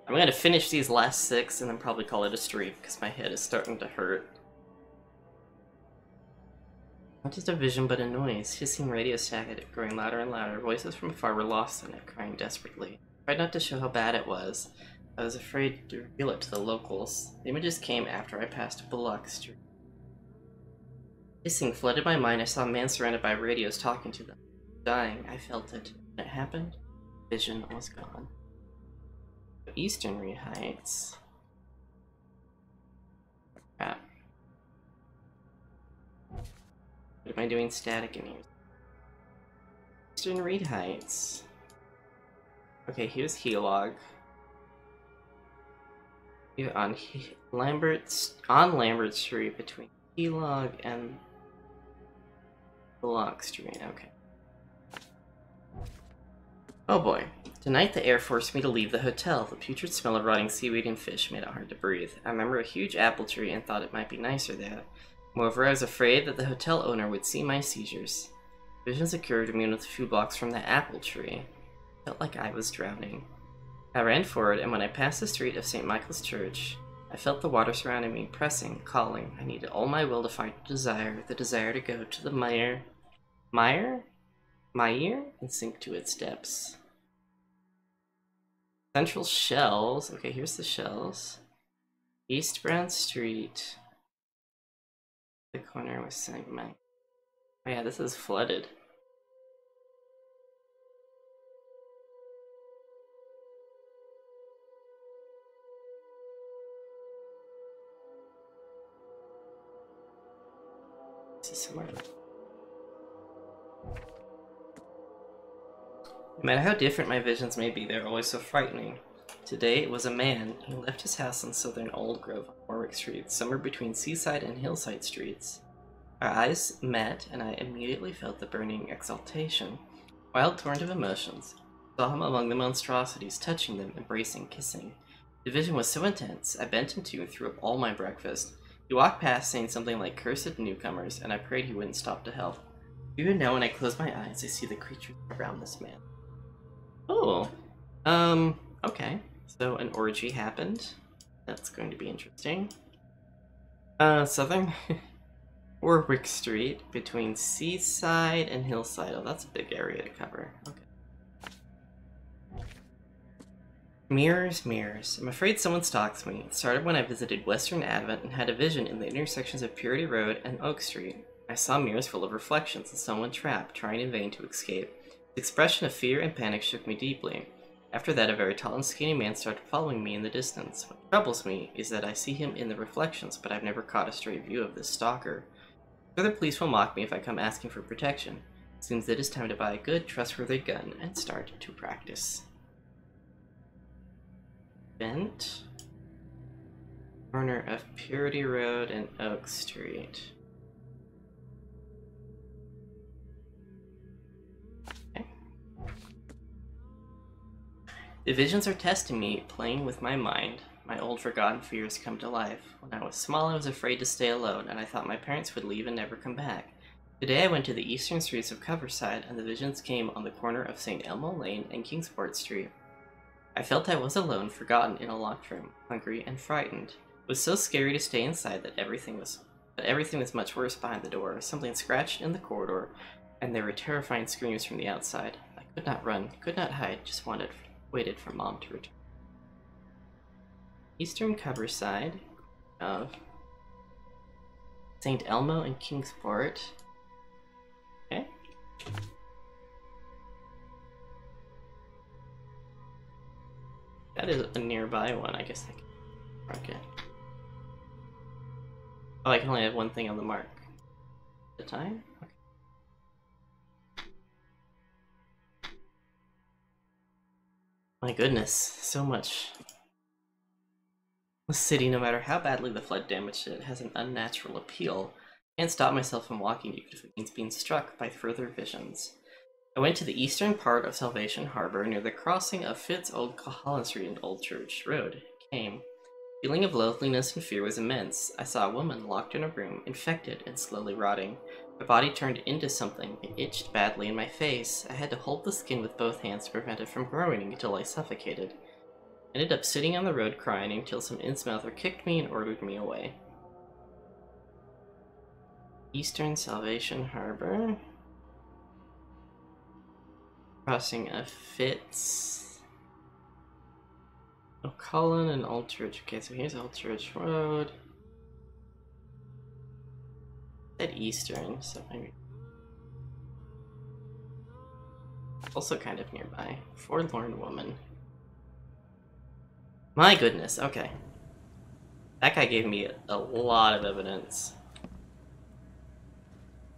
Speaker 1: I'm gonna finish these last 6 and then probably call it a streak because my head is starting to hurt. Not just a vision, but a noise. Hissing radio static, growing louder and louder. Voices from afar were lost in it, crying desperately. I tried not to show how bad it was. I was afraid to reveal it to the locals. The images came after I passed Bullock Street. Hissing flooded my mind. I saw a man surrounded by radios talking to them. Dying. I felt it. When it happened, vision was gone. Eastern Reed Heights. Crap. What am I doing static in here? Eastern Reed Heights. Okay, here's Helog. You're on Lambert Street between Helog and Lock Street. Okay. Oh boy. Tonight the air forced me to leave the hotel. The putrid smell of rotting seaweed and fish made it hard to breathe. I remember a huge apple tree and thought it might be nicer there. Moreover, I was afraid that the hotel owner would see my seizures. Visions occurred to me a few blocks from the apple tree. I felt like I was drowning. I ran forward, and when I passed the street of St. Michael's Church, I felt the water surrounding me, pressing, calling. I needed all my will to fight the desire to go to the mire, and sink to its depths. Central Shells. Okay, here's the Shells. East Brown Street. The corner was St. Mike. Oh yeah, this is flooded. See somewhere. No matter how different my visions may be, they're always so frightening. Today it was a man who left his house in southern Old Grove on Warwick Street, somewhere between Seaside and Hillside Streets. Our eyes met, and I immediately felt the burning exaltation. Wild torrent of emotions. Saw him among the monstrosities, touching them, embracing, kissing. The vision was so intense, I bent him to and threw up all my breakfast. He walked past saying something like cursed newcomers, and I prayed he wouldn't stop to help. Even now when I close my eyes, I see the creatures around this man. Oh, okay. So an orgy happened. That's going to be interesting. Southern Warwick Street between Seaside and Hillside. Oh, that's a big area to cover. Okay. Mirrors, mirrors. I'm afraid someone stalks me. It started when I visited Western Advent and had a vision in the intersections of Purity Road and Oak Street. I saw mirrors full of reflections and someone trapped, trying in vain to escape. The expression of fear and panic shook me deeply. After that, a very tall and skinny man started following me in the distance. What troubles me is that I see him in the reflections, but I've never caught a straight view of this stalker. Further police will mock me if I come asking for protection. It seems it is time to buy a good, trustworthy gun and start to practice. Bent. Corner of Purity Road and Oak Street. Okay. The visions are testing me, playing with my mind. My old forgotten fears come to life. When I was small, I was afraid to stay alone, and I thought my parents would leave and never come back. Today I went to the eastern streets of Coverside, and the visions came on the corner of St. Elmo Lane and Kingsport Street. I felt I was alone, forgotten in a locked room, hungry and frightened. It was so scary to stay inside that everything was much worse behind the door. Something scratched in the corridor, and there were terrifying screams from the outside. I could not run, could not hide, just waited for Mom to return. Eastern Coverside of St. Elmo and Kingsport. Okay. That is a nearby one, I guess I can mark it. Oh, I can only have one thing on the mark at a time? Okay. My goodness, so much. The city, no matter how badly the flood damaged it, has an unnatural appeal. I can't stop myself from walking even if it means being struck by further visions. I went to the eastern part of Salvation Harbor near the crossing of Fitz Old Holland Street and Old Church Road. The feeling of loneliness and fear was immense. I saw a woman locked in a room, infected and slowly rotting. My body turned into something. It itched badly in my face. I had to hold the skin with both hands to prevent it from growing until I suffocated. I ended up sitting on the road crying until some Innsmouther kicked me and ordered me away. Eastern Salvation Harbor. Crossing of Fitz. O'Cullen and Old Church. Okay, so here's Old Church Road. At Eastern, so maybe. also kind of nearby. Forlorn woman. My goodness, okay. That guy gave me a lot of evidence.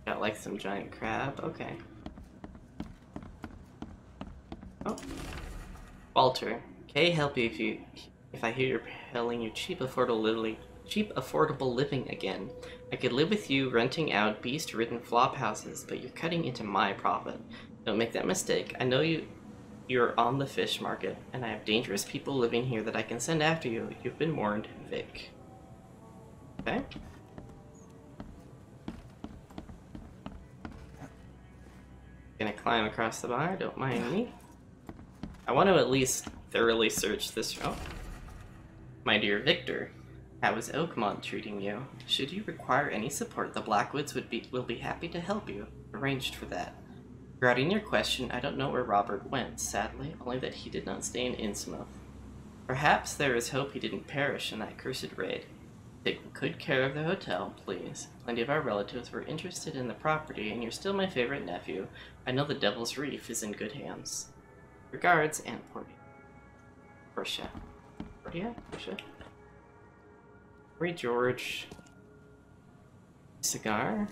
Speaker 1: Got like some giant crab, okay. Oh. Walter, can I help you if I hear you're selling your cheap affordable living again? I could live with you renting out beast-ridden flop houses, but you're cutting into my profit. Don't make that mistake. I know you're on the fish market, and I have dangerous people living here that I can send after you. You've been warned, Vic. Okay. Gonna climb across the bar, don't mind me. I want to at least thoroughly search this room. My dear Victor, how is Oakmont treating you? Should you require any support, the Blackwoods will be happy to help you. Arranged for that. Regarding your question, I don't know where Robert went, sadly, only that he did not stay in Innsmouth. Perhaps there is hope he didn't perish in that cursed raid. Take good care of the hotel, please. Plenty of our relatives were interested in the property, and you're still my favorite nephew. I know the Devil's Reef is in good hands. Regards, Aunt Portia. Portia? Ray George. Cigar?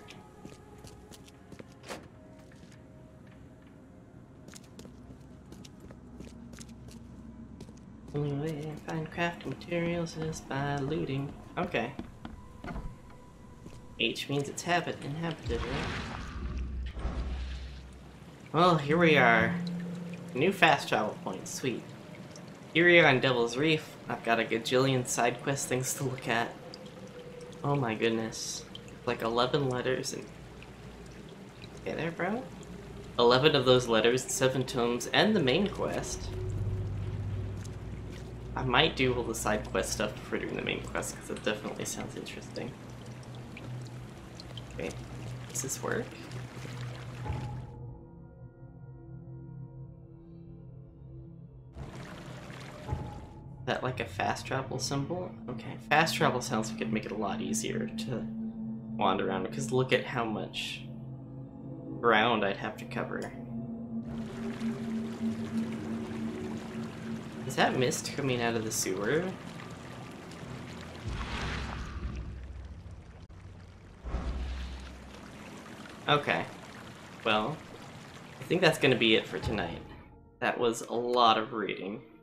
Speaker 1: The only way I find crafting materials is by looting. Okay. H means it's inhabited, right? Well, here we are. New fast travel point, sweet. Here we are on Devil's Reef. I've got a gajillion side quest things to look at. Oh my goodness. Like 11 letters and... Okay there, bro? 11 of those letters, 7 tomes, and the main quest. I might do all the side quest stuff before doing the main quest, because it definitely sounds interesting. Okay, does this work? Is that like a fast travel symbol? Okay, fast travel sounds like it'd make it a lot easier to wander around, because look at how much ground I'd have to cover. Is that mist coming out of the sewer? Okay. Well, I think that's gonna be it for tonight. That was a lot of reading.